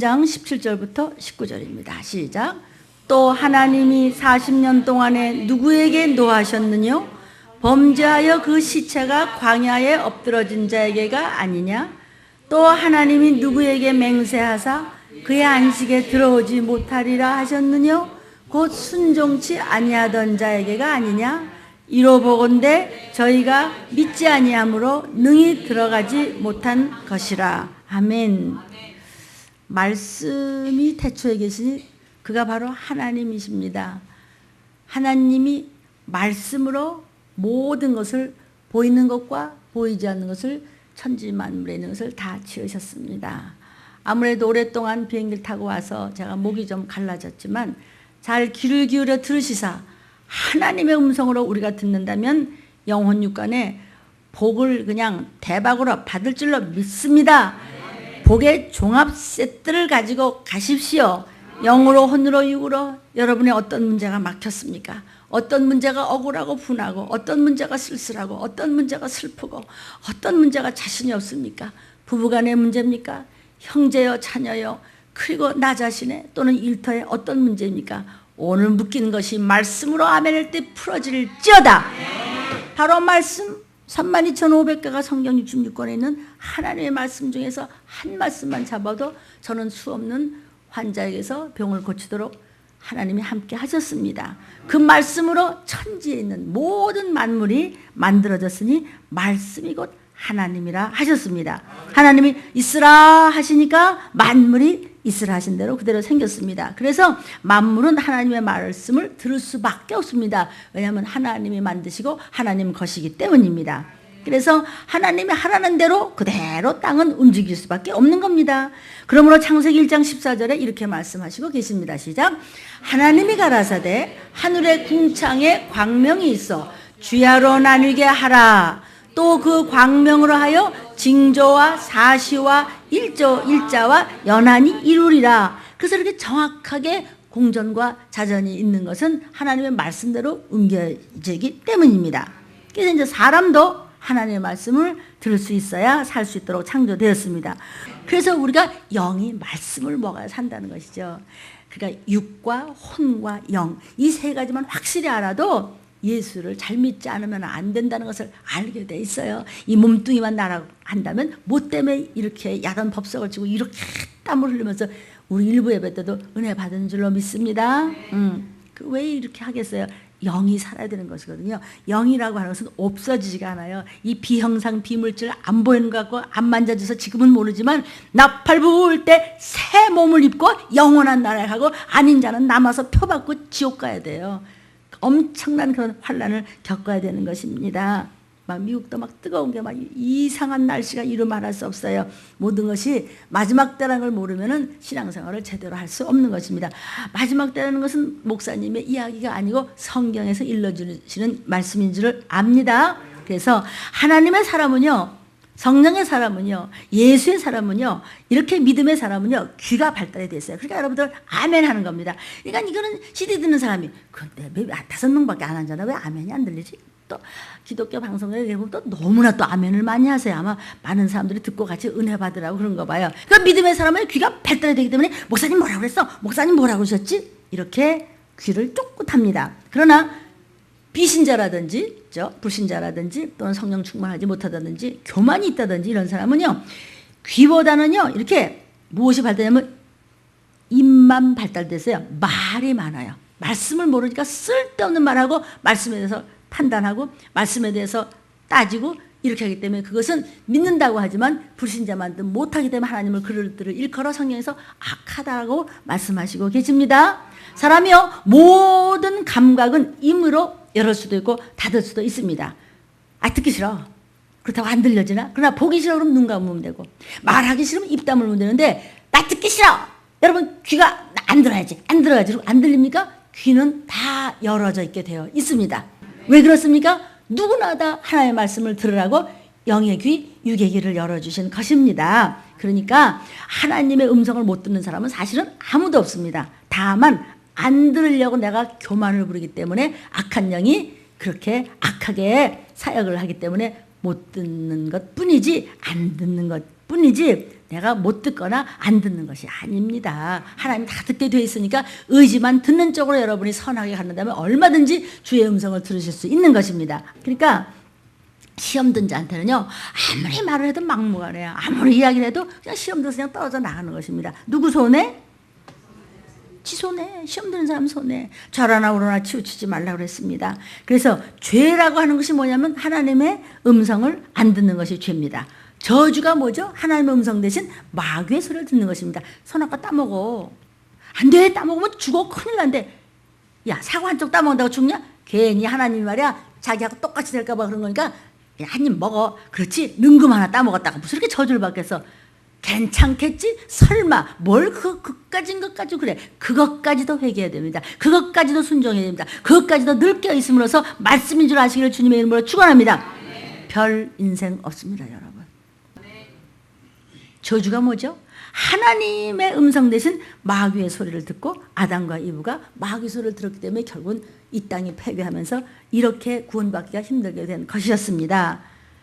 3장 17절부터 19절입니다. 시작. 또 하나님이 40년 동안에 누구에게 노하셨느뇨? 범죄하여 그 시체가 광야에 엎드러진 자에게가 아니냐? 또 하나님이 누구에게 맹세하사 그의 안식에 들어오지 못하리라 하셨느뇨? 곧 순종치 아니하던 자에게가 아니냐? 이로 보건대 저희가 믿지 아니함으로 능히 들어가지 못한 것이라. 아멘. 말씀이 태초에 계시니 그가 바로 하나님이십니다. 하나님이 말씀으로 모든 것을, 보이는 것과 보이지 않는 것을, 천지 만물에 있는 것을 다 지으셨습니다. 아무래도 오랫동안 비행기를 타고 와서 제가 목이 좀 갈라졌지만 잘 귀를 기울여 들으시사 하나님의 음성으로 우리가 듣는다면 영혼 육간에 복을 그냥 대박으로 받을 줄로 믿습니다. 복의 종합 세트를 가지고 가십시오. 영으로, 혼으로, 육으로. 여러분의 어떤 문제가 막혔습니까? 어떤 문제가 억울하고 분하고, 어떤 문제가 쓸쓸하고, 어떤 문제가 슬프고, 어떤 문제가 자신이 없습니까? 부부간의 문제입니까? 형제요, 자녀요, 그리고 나 자신의 또는 일터의 어떤 문제입니까? 오늘 묶인 것이 말씀으로 아멘할 때 풀어질지어다. 바로 말씀. 32,500개가 성경 66권에 있는 하나님의 말씀 중에서 한 말씀만 잡아도 저는 수없는 환자에게서 병을 고치도록 하나님이 함께 하셨습니다. 그 말씀으로 천지에 있는 모든 만물이 만들어졌으니 말씀이 곧 하나님이라 하셨습니다. 하나님이 있으라 하시니까 만물이 있으라 하신 대로 그대로 생겼습니다. 그래서 만물은 하나님의 말씀을 들을 수밖에 없습니다. 왜냐하면 하나님이 만드시고 하나님 것이기 때문입니다. 그래서 하나님이 하라는 대로 그대로 땅은 움직일 수밖에 없는 겁니다. 그러므로 창세기 1장 14절에 이렇게 말씀하시고 계십니다. 시작. 하나님이 가라사대 하늘의 궁창에 광명이 있어 주야로 나뉘게 하라. 또 그 광명으로 하여 징조와 사시와 일자와 연한이 이루리라. 그래서 이렇게 정확하게 공전과 자전이 있는 것은 하나님의 말씀대로 옮겨지기 때문입니다. 그래서 이제 사람도 하나님의 말씀을 들을 수 있어야 살 수 있도록 창조되었습니다. 그래서 우리가 영이 말씀을 먹어야 산다는 것이죠. 그러니까 육과 혼과 영, 이 세 가지만 확실히 알아도 예수를 잘 믿지 않으면 안 된다는 것을 알게 돼 있어요. 이 몸뚱이만 날아간다면 뭐 때문에 이렇게 야단 법석을 치고 이렇게 땀을 흘리면서 우리 일부 예배 때도 은혜 받은 줄로 믿습니다. 왜 이렇게 하겠어요? 영이 살아야 되는 것이거든요. 영이라고 하는 것은 없어지지가 않아요. 이 비형상 비물질 안 보이는 것 같고 안 만져져서 지금은 모르지만 나팔 부을 때 새 몸을 입고 영원한 나라에 가고 아닌 자는 남아서 표받고 지옥 가야 돼요. 엄청난 그런 환란을 겪어야 되는 것입니다. 막 미국도 막 뜨거운 게 막 이상한 날씨가 이루 말할 수 없어요. 모든 것이 마지막 때라는 걸 모르면은 신앙생활을 제대로 할 수 없는 것입니다. 마지막 때라는 것은 목사님의 이야기가 아니고 성경에서 일러주시는 말씀인 줄 압니다. 그래서 하나님의 사람은요, 성령의 사람은요, 예수의 사람은요, 이렇게 믿음의 사람은요, 귀가 발달이 됐어요. 그러니까 여러분들 아멘 하는 겁니다. 그러니까 이거는 CD 듣는 사람이 근데 왜 5명밖에 안 하잖아. 왜 아멘이 안 들리지? 또 기독교 방송에 보면 또 너무나 또 아멘을 많이 하세요. 아마 많은 사람들이 듣고 같이 은혜 받으라고 그런 거 봐요. 그러니까 믿음의 사람은 귀가 발달이 되기 때문에 목사님 뭐라고 그랬어? 목사님 뭐라고 그러셨지? 이렇게 귀를 쫑긋합니다. 그러나 비신자라든지 불신자라든지 또는 성령 충만하지 못하다든지 교만이 있다든지 이런 사람은요, 귀보다는요 이렇게 무엇이 발달되냐면 입만 발달돼서요 말이 많아요. 말씀을 모르니까 쓸데없는 말하고 말씀에 대해서 판단하고 말씀에 대해서 따지고 이렇게 하기 때문에 그것은 믿는다고 하지만 불신자만도 못하기 때문에 하나님을 그들을 일컬어 성경에서 악하다고 말씀하시고 계십니다. 사람이요 모든 감각은 임으로 열을 수도 있고 닫을 수도 있습니다. 듣기 싫어. 그렇다고 안 들려지나? 그러나 보기 싫어 그러면 눈 감으면 되고 말하기 싫으면 입 다물면 되는데 나 듣기 싫어. 여러분 귀가 안 들어야지. 안 들어야지. 안 들립니까? 귀는 다 열어져 있게 되어 있습니다. 왜 그렇습니까? 누구나 다 하나님의 말씀을 들으라고 영의 귀, 육의 귀를 열어주신 것입니다. 그러니까 하나님의 음성을 못 듣는 사람은 사실은 아무도 없습니다. 다만 안 들으려고 내가 교만을 부리기 때문에 악한 영이 그렇게 악하게 사역을 하기 때문에 못 듣는 것 뿐이지 안 듣는 것 뿐이지 내가 못 듣거나 안 듣는 것이 아닙니다. 하나님 다 듣게 돼 있으니까 의지만 듣는 쪽으로 여러분이 선하게 갖는다면 얼마든지 주의 음성을 들으실 수 있는 것입니다. 그러니까 시험 든 자한테는요, 아무리 말을 해도 막무가내야. 아무리 이야기를 해도 그냥 시험 들어서 그냥 떨어져 나가는 것입니다. 누구 손에? 지 손에. 시험 드는 사람 손에. 좌라나 우러나 치우치지 말라고 그랬습니다. 그래서 죄라고 하는 것이 뭐냐면 하나님의 음성을 안 듣는 것이 죄입니다. 저주가 뭐죠? 하나님의 음성 대신 마귀의 소리를 듣는 것입니다. 선악과 따먹어. 안 돼. 따먹으면 죽어. 큰일 난대. 야, 사과 한쪽 따먹는다고 죽냐? 괜히 하나님이 말이야, 자기하고 똑같이 될까 봐 그런 거니까 한 입 먹어. 그렇지? 능금 하나 따먹었다고 무슨 이렇게 저주를 받겠어. 괜찮겠지? 설마 뭘 그까진 것까지 그래. 그것까지도 회개해야 됩니다. 그것까지도 순종해야 됩니다. 그것까지도 늘 깨어있음으로써 말씀인 줄 아시기를 주님의 이름으로 축원합니다. 별 인생 없습니다, 여러분. 저주가 뭐죠? 하나님의 음성 대신 마귀의 소리를 듣고 아담과 이브가 마귀 소리를 들었기 때문에 결국은 이 땅이 패배하면서 이렇게 구원받기가 힘들게 된 것이었습니다.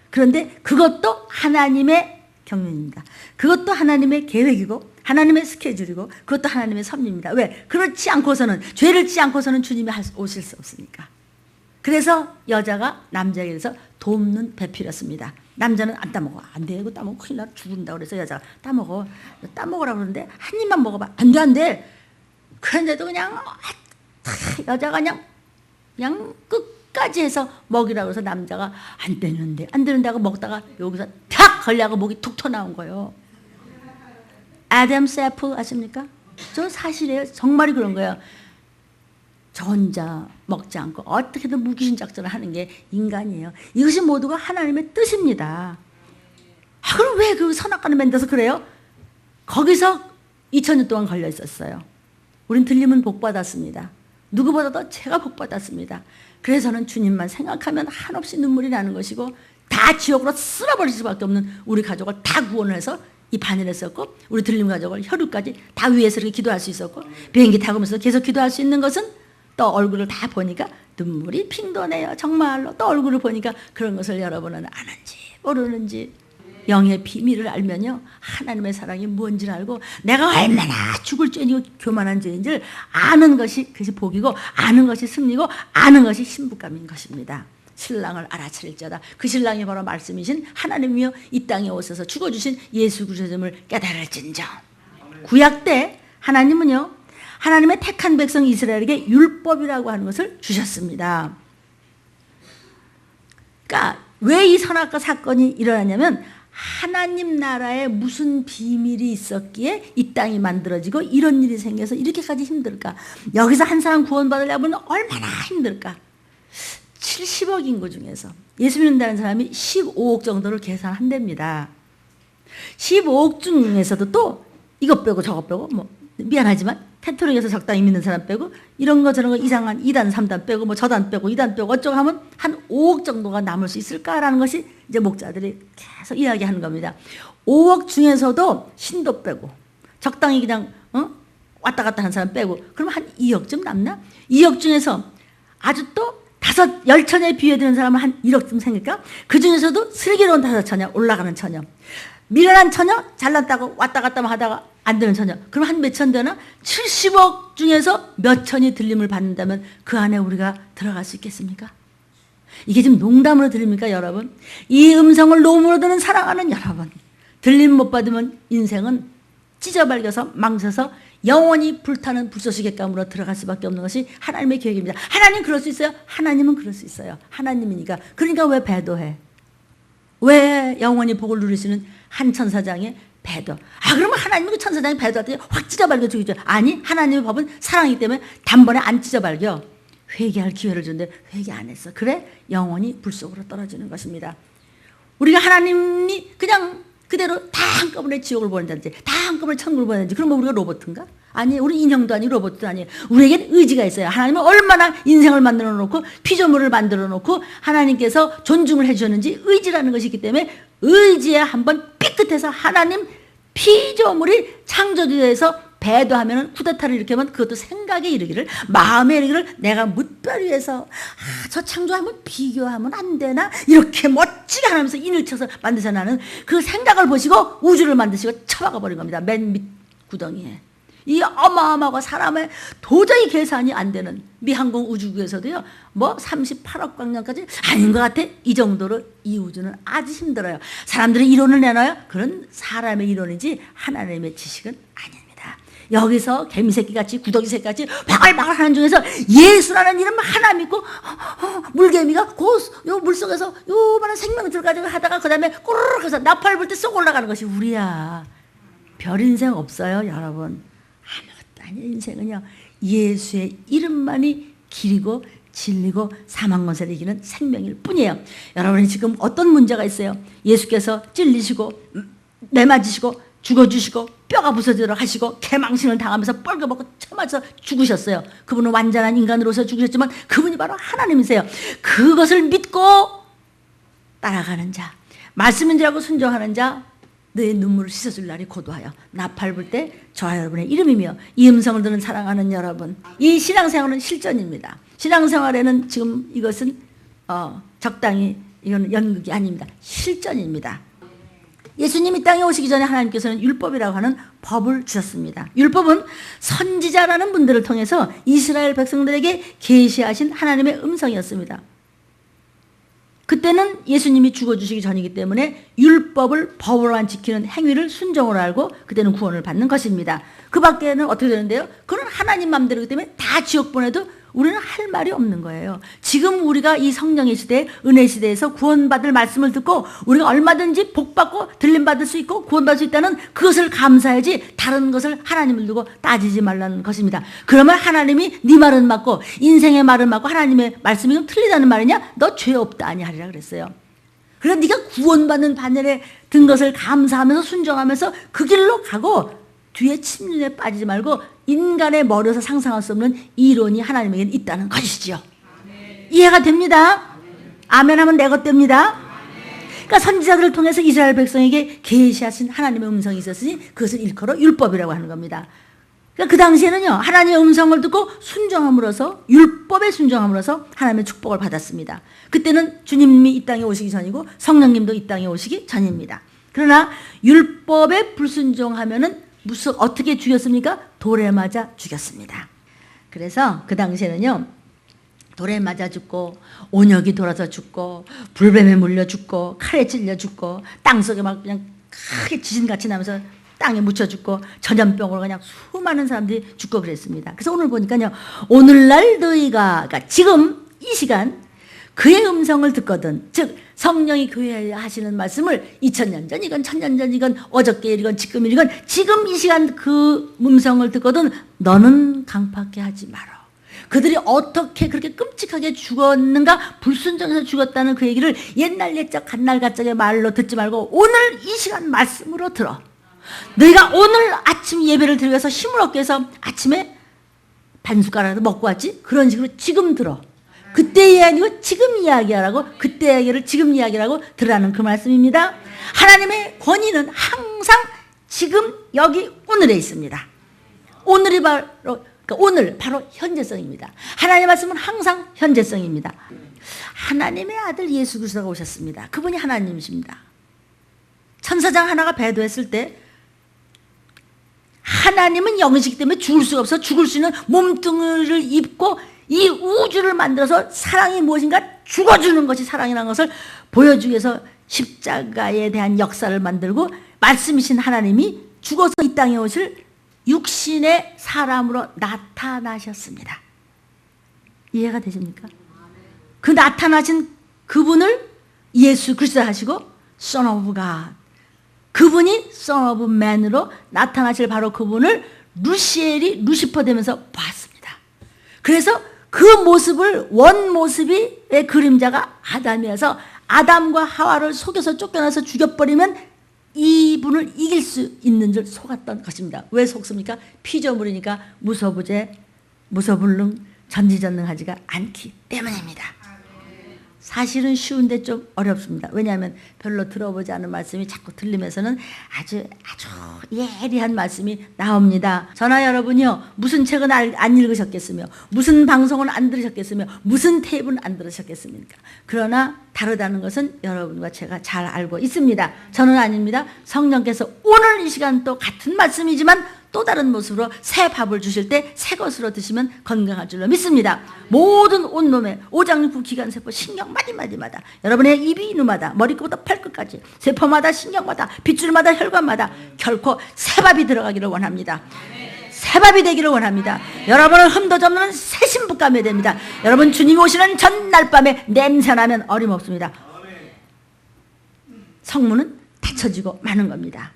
그런데 그것도 하나님의 경륜입니다. 그것도 하나님의 계획이고 하나님의 스케줄이고 그것도 하나님의 섭리입니다. 왜? 그렇지 않고서는, 죄를 짓지 않고서는 주님이 오실 수 없으니까. 그래서 여자가 남자에게 서 돕는 배필이었습니다. 남자는 안 따먹어. 안 돼. 이거 따먹으면 큰일 나. 죽는다. 그래서 여자가 따먹어. 따먹으라고 그러는데 한 입만 먹어봐. 안 돼, 안 돼. 그런데도 그냥 여자가 그냥 끝까지 해서 먹이라고 해서 남자가 안 되는데 하고 먹다가 여기서 탁 걸려고 목이 툭 튀어나온 거예요. 애덤스 애플 아십니까? 저 사실이에요. 정말이 그런 거예요. 저 혼자 먹지 않고 어떻게든 무기신 작전을 하는 게 인간이에요. 이것이 모두가 하나님의 뜻입니다. 그럼 왜 그 선악과를 만들어서 그래요? 거기서 2000년 동안 걸려 있었어요. 우린 들리면 복 받았습니다. 누구보다도 제가 복 받았습니다. 그래서는 주님만 생각하면 한없이 눈물이 나는 것이고 다 지옥으로 쓸어버릴 수밖에 없는 우리 가족을 다 구원을 해서 이 바늘에 썼고 우리 들림 가족을 혈육까지 다 위에서 이렇게 기도할 수 있었고 비행기 타고면서 계속 기도할 수 있는 것은 또 얼굴을 다 보니까 눈물이 핑 도네요. 정말로 또 얼굴을 보니까 그런 것을 여러분은 아는지 모르는지 영의 비밀을 알면요, 하나님의 사랑이 뭔지를 알고 내가 얼마나 죽을 죄이고 교만한 죄인지를 아는 것이 그것이 복이고 아는 것이 승리고 아는 것이 신부감인 것입니다. 신랑을 알아차릴지어다. 그 신랑이 바로 말씀이신 하나님이여 이 땅에 오셔서 죽어주신 예수 그리스도임을 깨달을진저. 구약 때 하나님은요, 하나님의 택한 백성 이스라엘에게 율법이라고 하는 것을 주셨습니다. 그러니까 왜 이 선악과 사건이 일어나냐면 하나님 나라에 무슨 비밀이 있었기에 이 땅이 만들어지고 이런 일이 생겨서 이렇게까지 힘들까? 여기서 한 사람 구원받으려면 얼마나 힘들까? 70억 인구 중에서 예수 믿는다는 사람이 15억 정도를 계산한답니다. 15억 중에서도 또 이것 빼고 저것 빼고 뭐 미안하지만 캐톨릭에서 적당히 믿는 사람 빼고 이런 거 저런 거 이상한 2단 3단 빼고 뭐 저단 빼고 2단 빼고 어쩌고 하면 한 5억 정도가 남을 수 있을까라는 것이 이제 목자들이 계속 이야기하는 겁니다. 5억 중에서도 신도 빼고 적당히 그냥 왔다 갔다 하는 사람 빼고 그러면 한 2억쯤 남나? 2억 중에서 아주 또 10처녀에 비유되는 사람은 한 1억쯤 생길까? 그 중에서도 슬기로운 5처녀, 올라가는 처녀, 미련한 처녀, 잘났다고 왔다 갔다 하다가 안 되는 처녀, 그럼 한 몇 천 되나? 70억 중에서 몇 천이 들림을 받는다면 그 안에 우리가 들어갈 수 있겠습니까? 이게 지금 농담으로 들립니까, 여러분? 이 음성을 녹음으로 듣는 사랑하는 여러분, 들림 못 받으면 인생은 찢어발겨서 망쳐서 영원히 불타는 불쏘시 객감으로 들어갈 수밖에 없는 것이 하나님의 계획입니다. 하나님 그럴 수 있어요? 하나님은 그럴 수 있어요. 하나님이니까. 그러니까 왜 배도해? 왜 영원히 복을 누리시는 한 천사장의 배도? 그러면 하나님은 그 천사장의 배도할 때 확 찢어발겨 죽이죠. 아니, 하나님의 법은 사랑이기 때문에 단번에 안 찢어발겨. 회개할 기회를 주는데 회개 안 했어. 그래? 영원히 불 속으로 떨어지는 것입니다. 우리가 하나님이 그냥 그대로 다 한꺼번에 지옥을 보낸다든지 다 한꺼번에 천국을 보낸다든지 그러면 우리가 로봇인가? 아니, 우리 인형도 아니고 로봇도 아니에요. 우리에겐 의지가 있어요. 하나님은 얼마나 인생을 만들어 놓고 피조물을 만들어 놓고 하나님께서 존중을 해주셨는지 의지라는 것이 있기 때문에 의지에 한번 삐끗해서 하나님 피조물이 창조주에서 배도하면 쿠데타를 일으키면 그것도 생각에 이르기를, 마음에 이르기를, 내가 뭇별 위에서 저 창조하면 비교하면 안 되나, 이렇게 멋지게 하면서 인을 쳐서 만드셔나는 그 생각을 보시고 우주를 만드시고 쳐박아 버린 겁니다. 맨 밑 구덩이에. 이 어마어마하고 사람의 도저히 계산이 안 되는 미항공 우주국에서도요, 뭐 38억 광년까지 아닌 것 같아. 이 정도로 이 우주는 아주 힘들어요. 사람들이 이론을 내놔요. 그런 사람의 이론이지 하나님의 지식은 아닙니다. 여기서 개미새끼같이 구더기새끼같이 바글바글 하는 중에서 예수라는 이름 하나 믿고 물개미가 요 물속에서 요만한 생명줄 가지고 하다가 그 다음에 꼬르륵 해서 나팔 불 때 쏙 올라가는 것이 우리야. 별 인생 없어요, 여러분. 인생은요, 예수의 이름만이 길이고 진리고 사망 권세를 이기는 생명일 뿐이에요. 여러분이 지금 어떤 문제가 있어요? 예수께서 찔리시고 매맞으시고 죽어주시고 뼈가 부서지도록 하시고 개망신을 당하면서 뻘거벗고 쳐맞아 죽으셨어요. 그분은 완전한 인간으로서 죽으셨지만 그분이 바로 하나님이세요. 그것을 믿고 따라가는 자, 말씀인 줄 알고 순종하는 자, 너의 눈물을 씻어줄 날이 고도하여 나팔 불 때 저와 여러분의 이름이며 이 음성을 듣는 사랑하는 여러분, 이 신앙생활은 실전입니다. 신앙생활에는 지금 이것은 적당히 이건 연극이 아닙니다. 실전입니다. 예수님이 땅에 오시기 전에 하나님께서는 율법이라고 하는 법을 주셨습니다. 율법은 선지자라는 분들을 통해서 이스라엘 백성들에게 계시하신 하나님의 음성이었습니다. 그때는 예수님이 죽어주시기 전이기 때문에 율법을 법으로만 지키는 행위를 순종으로 알고 그때는 구원을 받는 것입니다. 그 밖에는 어떻게 되는데요? 그건 하나님 맘대로이기 때문에 다 지옥 보내도 우리는 할 말이 없는 거예요. 지금 우리가 이 성령의 시대, 은혜 시대에서 구원받을 말씀을 듣고 우리가 얼마든지 복받고 들림받을 수 있고 구원받을 수 있다는 그것을 감사해야지 다른 것을 하나님을 두고 따지지 말라는 것입니다. 그러면 하나님이 네 말은 맞고 인생의 말은 맞고 하나님의 말씀이 좀 틀리다는 말이냐? 너 죄 없다 아니하리라 그랬어요. 그래 네가 구원받는 반열에 든 것을 감사하면서 순종하면서 그 길로 가고 뒤에 침륜에 빠지지 말고 인간의 머리에서 상상할 수 없는 이론이 하나님에게는 있다는 것이지요. 이해가 됩니다. 아멘 하면 내 것 됩니다. 그러니까 선지자들을 통해서 이스라엘 백성에게 계시하신 하나님의 음성이 있었으니 그것을 일컬어 율법이라고 하는 겁니다. 그러니까 그 당시에는요, 하나님의 음성을 듣고 순종함으로써, 율법에 순종함으로써 하나님의 축복을 받았습니다. 그때는 주님이 이 땅에 오시기 전이고 성령님도 이 땅에 오시기 전입니다. 그러나 율법에 불순종하면은 어떻게 죽였습니까? 돌에 맞아 죽였습니다. 그래서 그 당시에는요, 돌에 맞아 죽고 온역이 돌아서 죽고 불뱀에 물려 죽고 칼에 찔려 죽고 땅속에 막 그냥 크게 지진같이 나면서 땅에 묻혀 죽고 전염병으로 그냥 수많은 사람들이 죽고 그랬습니다. 그래서 오늘 보니까요, 오늘날 너희가, 그러니까 지금 이 시간 그의 음성을 듣거든, 즉 성령이 교회에 하시는 말씀을 2000년 전이건 1000년 전이건 어저께 일이건 지금 일이건 지금 이 시간 그 음성을 듣거든 너는 강팍해 하지 마라. 그들이 어떻게 그렇게 끔찍하게 죽었는가, 불순종해서 죽었다는 그 얘기를 옛날 옛적 갓날갓적의 말로 듣지 말고 오늘 이 시간 말씀으로 들어. 너희가 오늘 아침 예배를 드리기 위해서 힘을 얻기 위해서 아침에 반숟가락을 먹고 왔지? 그런 식으로 지금 들어. 그때 이야기고 지금 이야기하라고, 그때 이야기를 지금 이야기라고 들으라는 그 말씀입니다. 하나님의 권위는 항상 지금 여기 오늘에 있습니다. 오늘이 바로, 그러니까 오늘 바로 현재성입니다. 하나님의 말씀은 항상 현재성입니다. 하나님의 아들 예수 그리스도가 오셨습니다. 그분이 하나님이십니다. 천사장 하나가 배도했을 때 하나님은 영이시기 때문에 죽을 수가 없어. 죽을 수 있는 몸뚱이를 입고 이 우주를 만들어서 사랑이 무엇인가 죽어주는 것이 사랑이라는 것을 보여주기 위해서 십자가에 대한 역사를 만들고 말씀이신 하나님이 죽어서 이 땅에 오실 육신의 사람으로 나타나셨습니다. 이해가 되십니까? 그 나타나신 그분을 예수 그리스도 하시고 Son of God, 그분이 Son of Man으로 나타나실 바로 그분을 루시엘이 루시퍼 되면서 봤습니다. 그래서 그 모습을 원 모습의 그림자가 아담이어서 아담과 하와를 속여서 쫓겨나서 죽여버리면 이분을 이길 수 있는 줄 속았던 것입니다. 왜 속습니까? 피조물이니까 무소부재, 무소불능, 전지전능하지가 않기 때문입니다. 사실은 쉬운데 좀 어렵습니다. 왜냐하면 별로 들어보지 않은 말씀이 자꾸 들리면서는 아주 예리한 말씀이 나옵니다. 저나 여러분이요, 무슨 책은 안 읽으셨겠으며, 무슨 방송은 안 들으셨겠으며, 무슨 테이프는 안 들으셨겠습니까? 그러나 다르다는 것은 여러분과 제가 잘 알고 있습니다. 저는 아닙니다. 성령께서 오늘 이 시간 또 같은 말씀이지만 또 다른 모습으로 새 밥을 주실 때 새 것으로 드시면 건강할 줄로 믿습니다. 모든 온몸에 오장육부 기관세포 신경 마디마디마다, 여러분의 입이 이누마다 머리끝부터 팔끝까지 세포마다 신경마다 빗줄마다 혈관마다 결코 새 밥이 들어가기를 원합니다. 새 밥이 되기를 원합니다. 여러분은 흠도 접는 새 신부감이 됩니다. 여러분 주님이 오시는 전날 밤에 냄새나면 어림없습니다. 성문은 닫혀지고 마는 겁니다.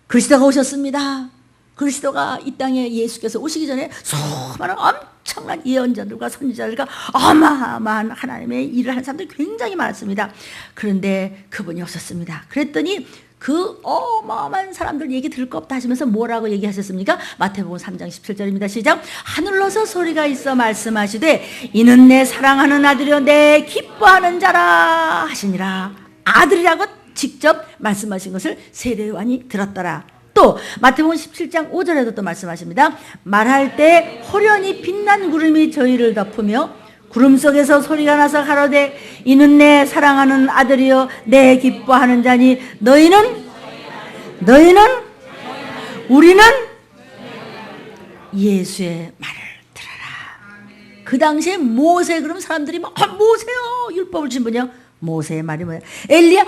그리스도가 오셨습니다. 그리스도가 이 땅에 예수께서 오시기 전에 수많은 엄청난 예언자들과 선지자들과 어마어마한 하나님의 일을 하는 사람들이 굉장히 많았습니다. 그런데 그분이 없었습니다. 그랬더니 그 어마어마한 사람들 얘기 들을 거 없다 하시면서 뭐라고 얘기하셨습니까? 마태복음 3장 17절입니다. 시작. 하늘로서 소리가 있어 말씀하시되 이는 내 사랑하는 아들이요 내 기뻐하는 자라 하시니라. 아들이라고 직접 말씀하신 것을 세례요한이 들었더라. 또 마태복음 17장 5절에도 또 말씀하십니다. 말할 때 호련히 빛난 구름이 저희를 덮으며 구름 속에서 소리가 나서 가로되 이는 내 사랑하는 아들이요 내 기뻐하는 자니 너희는 우리는 예수의 말을 들어라. 그 당시에 모세, 그럼 사람들이 막 모세요 율법을 주신 분이요, 모세의 말이 뭐야? 엘리야,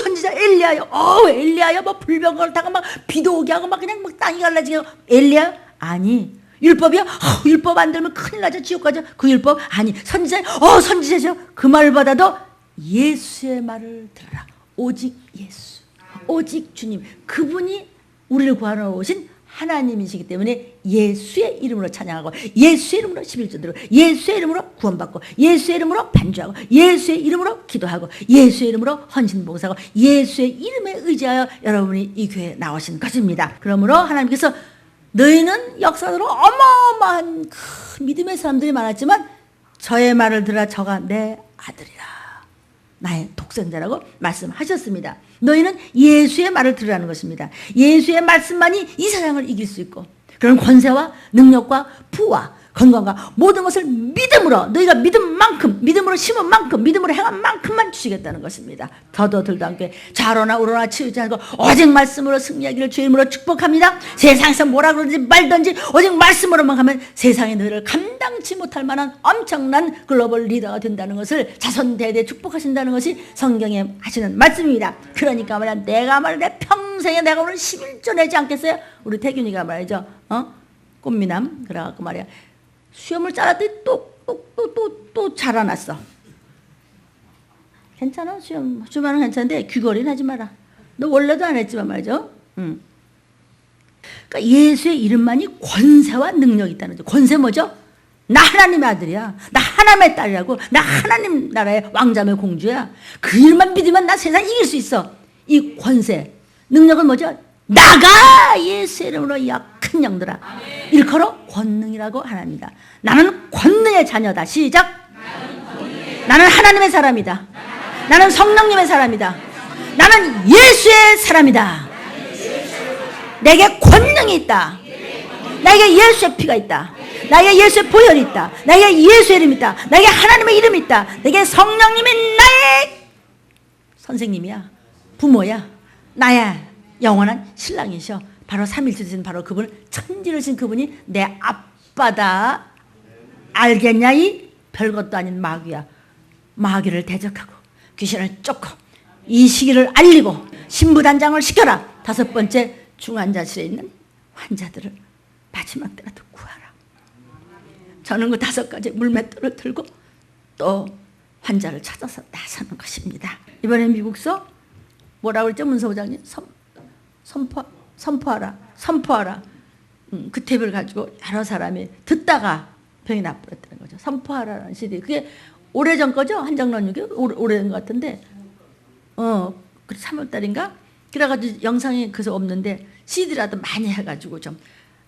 선지자 엘리야요, 엘리야요, 뭐 불병거를 타고 막 비도 오게 하고 막 그냥 막 땅이 갈라지게 하고, 엘리야? 아니. 율법이요? 율법 안 들으면 큰일 나죠, 지옥 가죠. 그 율법? 아니. 선지자? 선지자죠. 그 말 받아도 예수의 말을 들어라. 오직 예수, 오직 주님, 그분이 우리를 구하러 오신 하나님이시기 때문에 예수의 이름으로 찬양하고, 예수의 이름으로 11조 드리고, 예수의 이름으로 구원받고, 예수의 이름으로 반주하고, 예수의 이름으로 기도하고, 예수의 이름으로 헌신봉사하고, 예수의 이름에 의지하여 여러분이 이 교회에 나오신 것입니다. 그러므로 하나님께서 너희는 역사적으로 어마어마한 그 믿음의 사람들이 많았지만 저의 말을 들으라, 저가 내 아들이라, 나의 독생자라고 말씀하셨습니다. 너희는 예수의 말을 들으라는 것입니다. 예수의 말씀만이 이 세상을 이길 수 있고, 그런 권세와 능력과 부와 건강과 모든 것을 믿음으로, 너희가 믿은 만큼, 믿음으로 심은 만큼, 믿음으로 행한 만큼만 주시겠다는 것입니다. 더도 들도 않게 좌로나 우로나 치우지 않고 오직 말씀으로 승리하기를 주의 이름으로 축복합니다. 세상에서 뭐라 그러든지 말든지 오직 말씀으로만 가면 세상에 너희를 감당치 못할 만한 엄청난 글로벌 리더가 된다는 것을 자손대대 축복하신다는 것이 성경에 하시는 말씀입니다. 그러니까 말이야, 내가 말해 평생에 내가 오늘 11조 내지 않겠어요? 우리 태균이가 말이죠, 꽃미남 그래갖고 말이야, 수염을 자랐더니 또 자라났어. 괜찮아, 수염은 괜찮은데 귀걸이는 하지 마라. 너 원래도 안 했지만 말이죠. 그러니까 예수의 이름만이 권세와 능력이 있다는 거죠. 권세 뭐죠? 나 하나님의 아들이야, 나 하나님의 딸이라고, 나 하나님 나라의 왕자의 공주야. 그 이름만 믿으면 나 세상 이길 수 있어. 이 권세, 능력은 뭐죠? 나가 예수의 이름으로 약한 영들아. 일컬어 권능이라고 하나입니다. 나는 권능의 자녀다. 시작. 나는 하나님의 사람이다. 나는 성령님의 사람이다. 나는 예수의 사람이다. 내게 권능이 있다. 나에게 예수의 피가 있다. 나에게 예수의 보혈이 있다. 나에게 예수의 이름이 있다. 나에게 하나님의 이름이 있다. 내게 성령님이 나의 선생님이야, 부모야, 나야 영원한 신랑이셔. 바로 삼일체신 바로 그분, 천지르신 그분이 내 아빠다. 알겠냐? 이 별것도 아닌 마귀야. 마귀를 대적하고 귀신을 쫓고 이 시기를 알리고 신부단장을 시켜라. 5번째, 중환자실에 있는 환자들을 마지막 때라도 구하라. 저는 그 5가지 물맷돌을 들고 또 환자를 찾아서 나서는 것입니다. 이번에 미국서 뭐라고 그랬죠? 문서부장님? 선포하라. 그 탭을 가지고 여러 사람이 듣다가 병이 나버렸다는 거죠. 선포하라는 CD. 그게 오래전 거죠? 한정론육이 오래된 것 같은데, 3월달인가? 그래가지고 영상이 그래서 없는데 CD라도 많이 해가지고 좀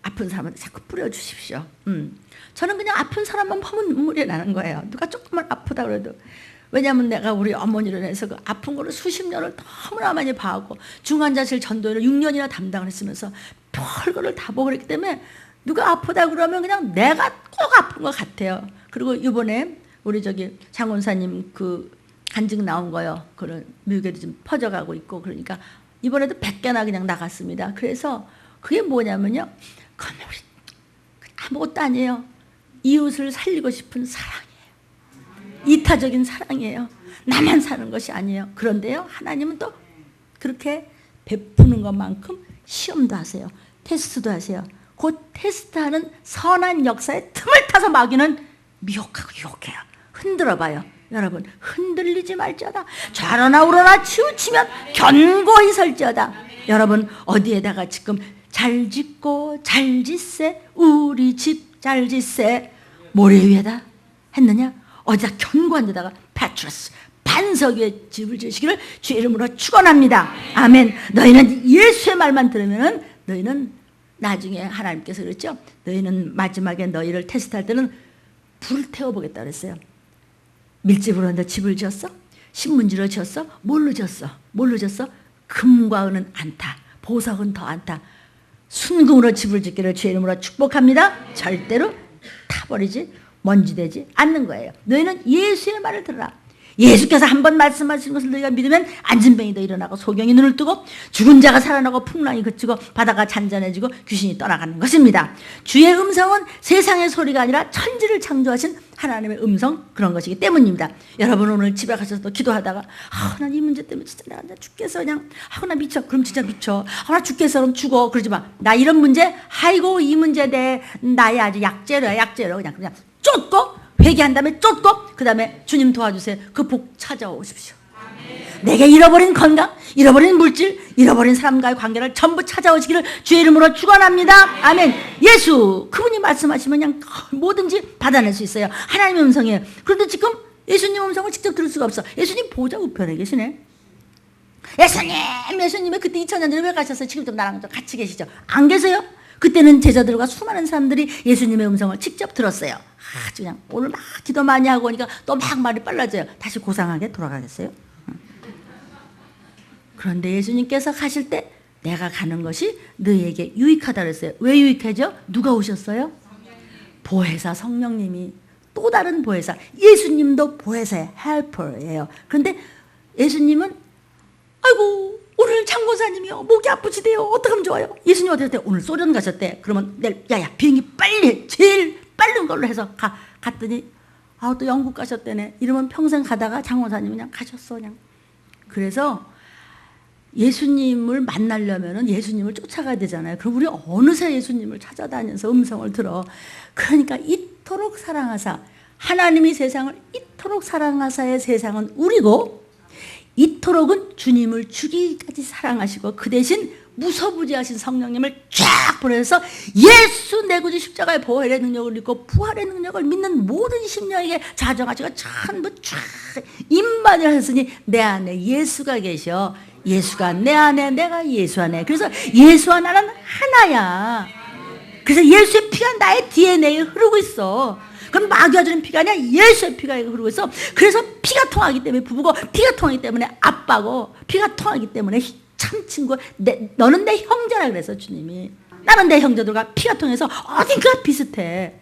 아픈 사람한테 자꾸 뿌려주십시오. 저는 그냥 아픈 사람만 보면 눈물이 나는 거예요. 누가 조금만 아프다 그래도. 왜냐하면 내가 우리 어머니로 인해서 그 아픈 거를 수십 년을 너무나 많이 봐오고 중환자실 전도를 6년이나 담당을 했으면서 별거를 다 보고 그랬기 때문에 누가 아프다 그러면 그냥 내가 꼭 아픈 것 같아요. 그리고 이번에 우리 저기 장원사님 그 간증 나온 거요. 그런 미국에도 좀 퍼져가고 있고 그러니까 이번에도 100개나 그냥 나갔습니다. 그래서 그게 뭐냐면요. 그건 아무것도 아니에요. 이웃을 살리고 싶은 사랑이에요. 이타적인 사랑이에요. 나만 사는 것이 아니에요. 그런데요. 하나님은 또 그렇게 베푸는 것만큼 시험도 하세요. 테스트도 하세요. 그 테스트하는 선한 역사에 틈을 타서 마귀는 미혹하고 유혹해요. 흔들어봐요. 여러분 흔들리지 말지어다. 좌로나 우로나 치우치면 견고히 설지어다. 여러분 어디에다가 지금 잘 짓고 잘 짓세 우리 집 잘 짓세 모래 위에다 했느냐? 어디다 견고한 데다가 파트러스 반석 위에 집을 지으시기를 주의 이름으로 축원합니다. 아멘. 너희는 예수의 말만 들으면은 너희는 나중에 하나님께서 그랬죠. 너희는 마지막에 너희를 테스트할 때는 불을 태워보겠다 그랬어요. 밀집으로 한다 집을 지었어? 신문지로 지었어? 뭘로 지었어? 뭘로 지었어? 금과 은은 안타. 보석은 더 안타. 순금으로 집을 짓기를 주의 이름으로 축복합니다. 절대로 타버리지 먼지 되지 않는 거예요. 너희는 예수의 말을 들으라. 예수께서 한 번 말씀하시는 것을 너희가 믿으면 안진뱅이도 일어나고 소경이 눈을 뜨고 죽은 자가 살아나고 풍랑이 그치고 바다가 잔잔해지고 귀신이 떠나가는 것입니다. 주의 음성은 세상의 소리가 아니라 천지를 창조하신 하나님의 음성 그런 것이기 때문입니다. 여러분 오늘 집에 가셔서 기도하다가 난 이 문제 때문에 진짜 내가 죽겠어 그냥 나 미쳐. 그럼 진짜 미쳐. 나 죽겠어. 그럼 죽어. 그러지 마. 나 이런 문제 아이고 이 문제 내 나의 아주 약재로야 약재로 그냥 쫓고 회개한 다음에 쫓고 그 다음에 주님 도와주세요. 그 복 찾아오십시오. 내게 잃어버린 건강, 잃어버린 물질, 잃어버린 사람과의 관계를 전부 찾아오시기를 주의 이름으로 축원합니다. 아멘. 예수 그분이 말씀하시면 그냥 뭐든지 받아낼 수 있어요. 하나님의 음성이에요. 그런데 지금 예수님 음성을 직접 들을 수가 없어. 예수님 보좌 우편에 계시네. 예수님의 그때 2000년 전에 왜 가셨어요? 지금 좀 나랑 좀 같이 계시죠? 안 계세요? 그때는 제자들과 수많은 사람들이 예수님의 음성을 직접 들었어요. 아주 그냥 오늘 막 기도 많이 하고 오니까 또 막 말이 빨라져요. 다시 고상하게 돌아가겠어요? 그런데 예수님께서 가실 때 내가 가는 것이 너희에게 유익하다 그랬어요. 왜 유익하죠? 누가 오셨어요? 보혜사 성령님이 또 다른 보혜사. 예수님도 보혜사의 헬퍼예요. 그런데 예수님은 아이고 오늘 장고사님이요 목이 아프시대요. 어떡하면 좋아요? 예수님 어디 갔대? 오늘 소련 가셨대. 그러면 내일 야야 비행기 빨리 해. 제일 빠른 걸로 해서 갔더니 또 영국 가셨대네. 이러면 평생 가다가 장고사님이 그냥 가셨어 그냥. 그래서 예수님을 만나려면 예수님을 쫓아가야 되잖아요. 그럼 우리 어느새 예수님을 찾아다니면서 음성을 들어. 그러니까 이토록 사랑하사 하나님이 세상을 이토록 사랑하사의 세상은 우리고 이토록은 주님을 죽이기까지 사랑하시고 그 대신 무서부지하신 성령님을 쫙 보내서 예수 내구주 십자가의 보혈의 능력을 믿고 부활의 능력을 믿는 모든 심령에게 자정하시고 전부 쫙 임만을 하셨으니 내 안에 예수가 계셔. 예수가 내 안에 내가 예수 안에. 그래서 예수와 나는 하나야. 그래서 예수의 피가 나의 DNA에 흐르고 있어. 그럼 마귀가 주는 피가 아니라 예수의 피가 흐르고 있어. 그래서 피가 통하기 때문에 부부고 피가 통하기 때문에 아빠고 피가 통하기 때문에 참 친구. 너는 내 형제라 그래서 주님이. 나는 내 형제들과 피가 통해서 어딘가 비슷해.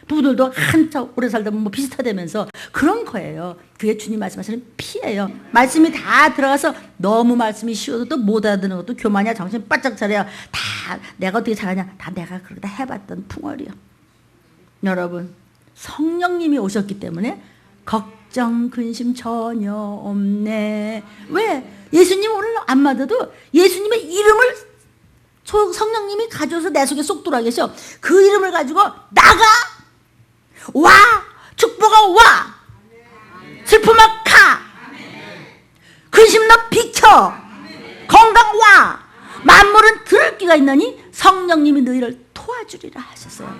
부부들도 한참 오래 살다 보면 뭐 비슷하다면서 그런 거예요. 그게 주님 말씀하시는 피예요. 말씀이 다 들어가서 너무 말씀이 쉬워도 또 못 알아듣는 것도 교만이야. 정신 바짝 차려요. 다 내가 어떻게 잘하냐. 다 내가 그러다 해봤던 풍월이요. 여러분 성령님이 오셨기 때문에 걱정 근심 전혀 없네. 왜? 예수님 오늘 안 맞아도 예수님의 이름을 성령님이 가져와서 내 속에 쏙 들어와 계셔. 그 이름을 가지고 나가 와 축복아 와 슬픔아 가 근심 너 비켜 건강 와 만물은 들을 귀가 있느니 성령님이 너희를 도와주리라 하셨어요.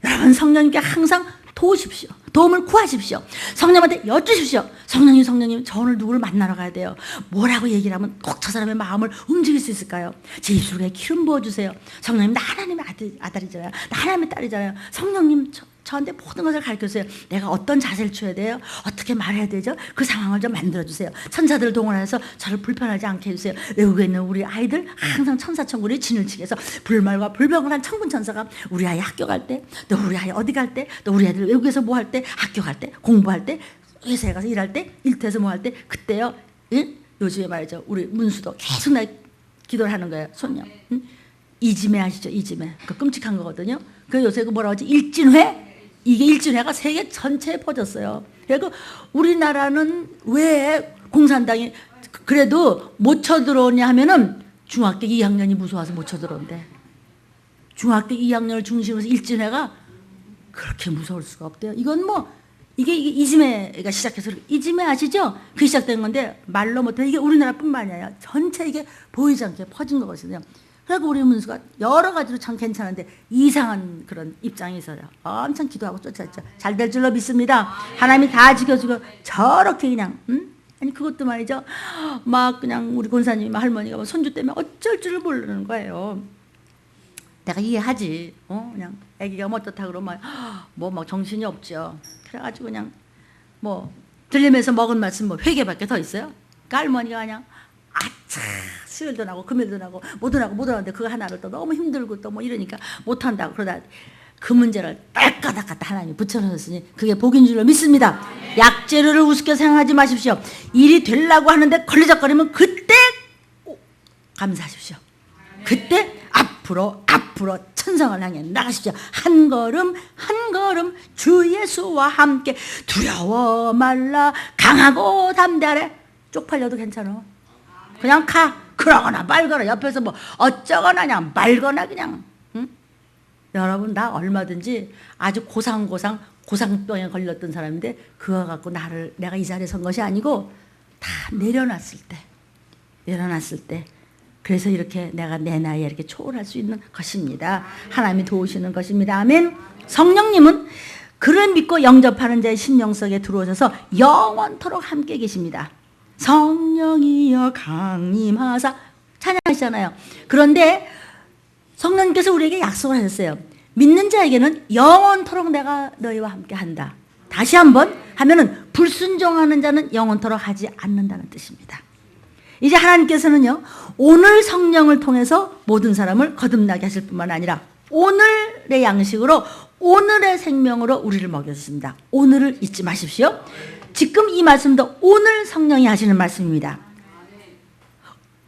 여러분 성령님께 항상 도우십시오. 도움을 구하십시오. 성령님한테 여쭈십시오. 성령님 저 오늘 누구를 만나러 가야 돼요. 뭐라고 얘기를 하면 꼭 저 사람의 마음을 움직일 수 있을까요? 제 입술에 기름 부어주세요. 성령님 나 하나님의 아들이잖아요. 나 하나님의 딸이잖아요. 성령님 저한테 모든 것을 가르쳐주세요. 내가 어떤 자세를 취해야 돼요? 어떻게 말해야 되죠? 그 상황을 좀 만들어주세요. 천사들을 동원해서 저를 불편하지 않게 해주세요. 외국에 있는 우리 아이들 항상 천사천군이 진을 치게 해서 불말과 불병을 한 천군천사가 우리 아이 학교 갈 때, 또 우리 아이 어디 갈 때, 또 우리 애들 외국에서 뭐 할 때, 학교 갈 때, 공부할 때, 회사에 가서 일할 때, 일터에서 뭐 할 때, 그때요. 응? 요즘에 말이죠. 우리 문수도 계속 나 기도를 하는 거예요. 손녀. 응? 이지매 아시죠? 이지매. 그 끔찍한 거거든요. 그 요새 그 뭐라고 하지? 일진회? 이게 일진회가 세계 전체에 퍼졌어요. 그리고 우리나라는 왜 공산당이 그래도 못 쳐들어오냐 하면은 중학교 2학년이 무서워서 못 쳐들어온대. 중학교 2학년을 중심으로 해서 일진회가 그렇게 무서울 수가 없대요. 이건 뭐 이게 이지매가 시작해서 이지매 아시죠? 그게 시작된 건데 말로 못해. 이게 우리나라뿐만 아니라 전체 이게 보이지 않게 퍼진 거거든요. 그리고 우리 문수가 여러 가지로 참 괜찮은데 이상한 그런 입장이 있어요. 엄청 기도하고 쫓았죠. 잘 될 줄로 믿습니다. 하나님이 다 지켜주고 저렇게 그냥 아니 그것도 말이죠. 막 그냥 우리 권사님 할머니가 뭐 손주 때문에 어쩔 줄을 모르는 거예요. 내가 이해하지. 그냥 아기가 뭐 어떻다 그러면 뭐 막 정신이 없죠. 그래가지고 그냥 뭐 들리면서 먹은 말씀 뭐 회개밖에 더 있어요. 그 할머니가 그냥 아차 수요일도 나고 금요일도 나고 못 하는데 그거 하나를 또 너무 힘들고 또 뭐 이러니까 못 한다고 그러다 그 문제를 딸까닥 갖다 하나님이 붙여놓으셨으니 그게 복인 줄로 믿습니다. 약재료를 우습게 생각하지 마십시오. 일이 되려고 하는데 걸리적거리면 그때 감사하십시오. 그때 앞으로 천상을 향해 나가십시오. 한 걸음 주 예수와 함께 두려워 말라 강하고 담대하래. 쪽팔려도 괜찮아. 그냥 가. 그러거나 말거나 옆에서 뭐 어쩌거나 그냥 말거나 그냥. 응? 여러분 나 얼마든지 아주 고상병에 걸렸던 사람인데 그거 갖고 내가 이 자리에 선 것이 아니고 다 내려놨을 때 그래서 이렇게 내가 내 나이에 이렇게 초월할 수 있는 것입니다. 하나님이 도우시는 것입니다. 아멘. 성령님은 그를 믿고 영접하는 자의 심령 속에 들어오셔서 영원토록 함께 계십니다. 성령이여 강림하사 찬양하시잖아요. 그런데 성령님께서 우리에게 약속을 하셨어요. 믿는 자에게는 영원토록 내가 너희와 함께 한다. 다시 한번 하면은 불순종하는 자는 영원토록 하지 않는다는 뜻입니다. 이제 하나님께서는요, 오늘 성령을 통해서 모든 사람을 거듭나게 하실 뿐만 아니라 오늘의 양식으로 오늘의 생명으로 우리를 먹여주십니다. 오늘을 잊지 마십시오. 지금 이 말씀도 오늘 성령이 하시는 말씀입니다.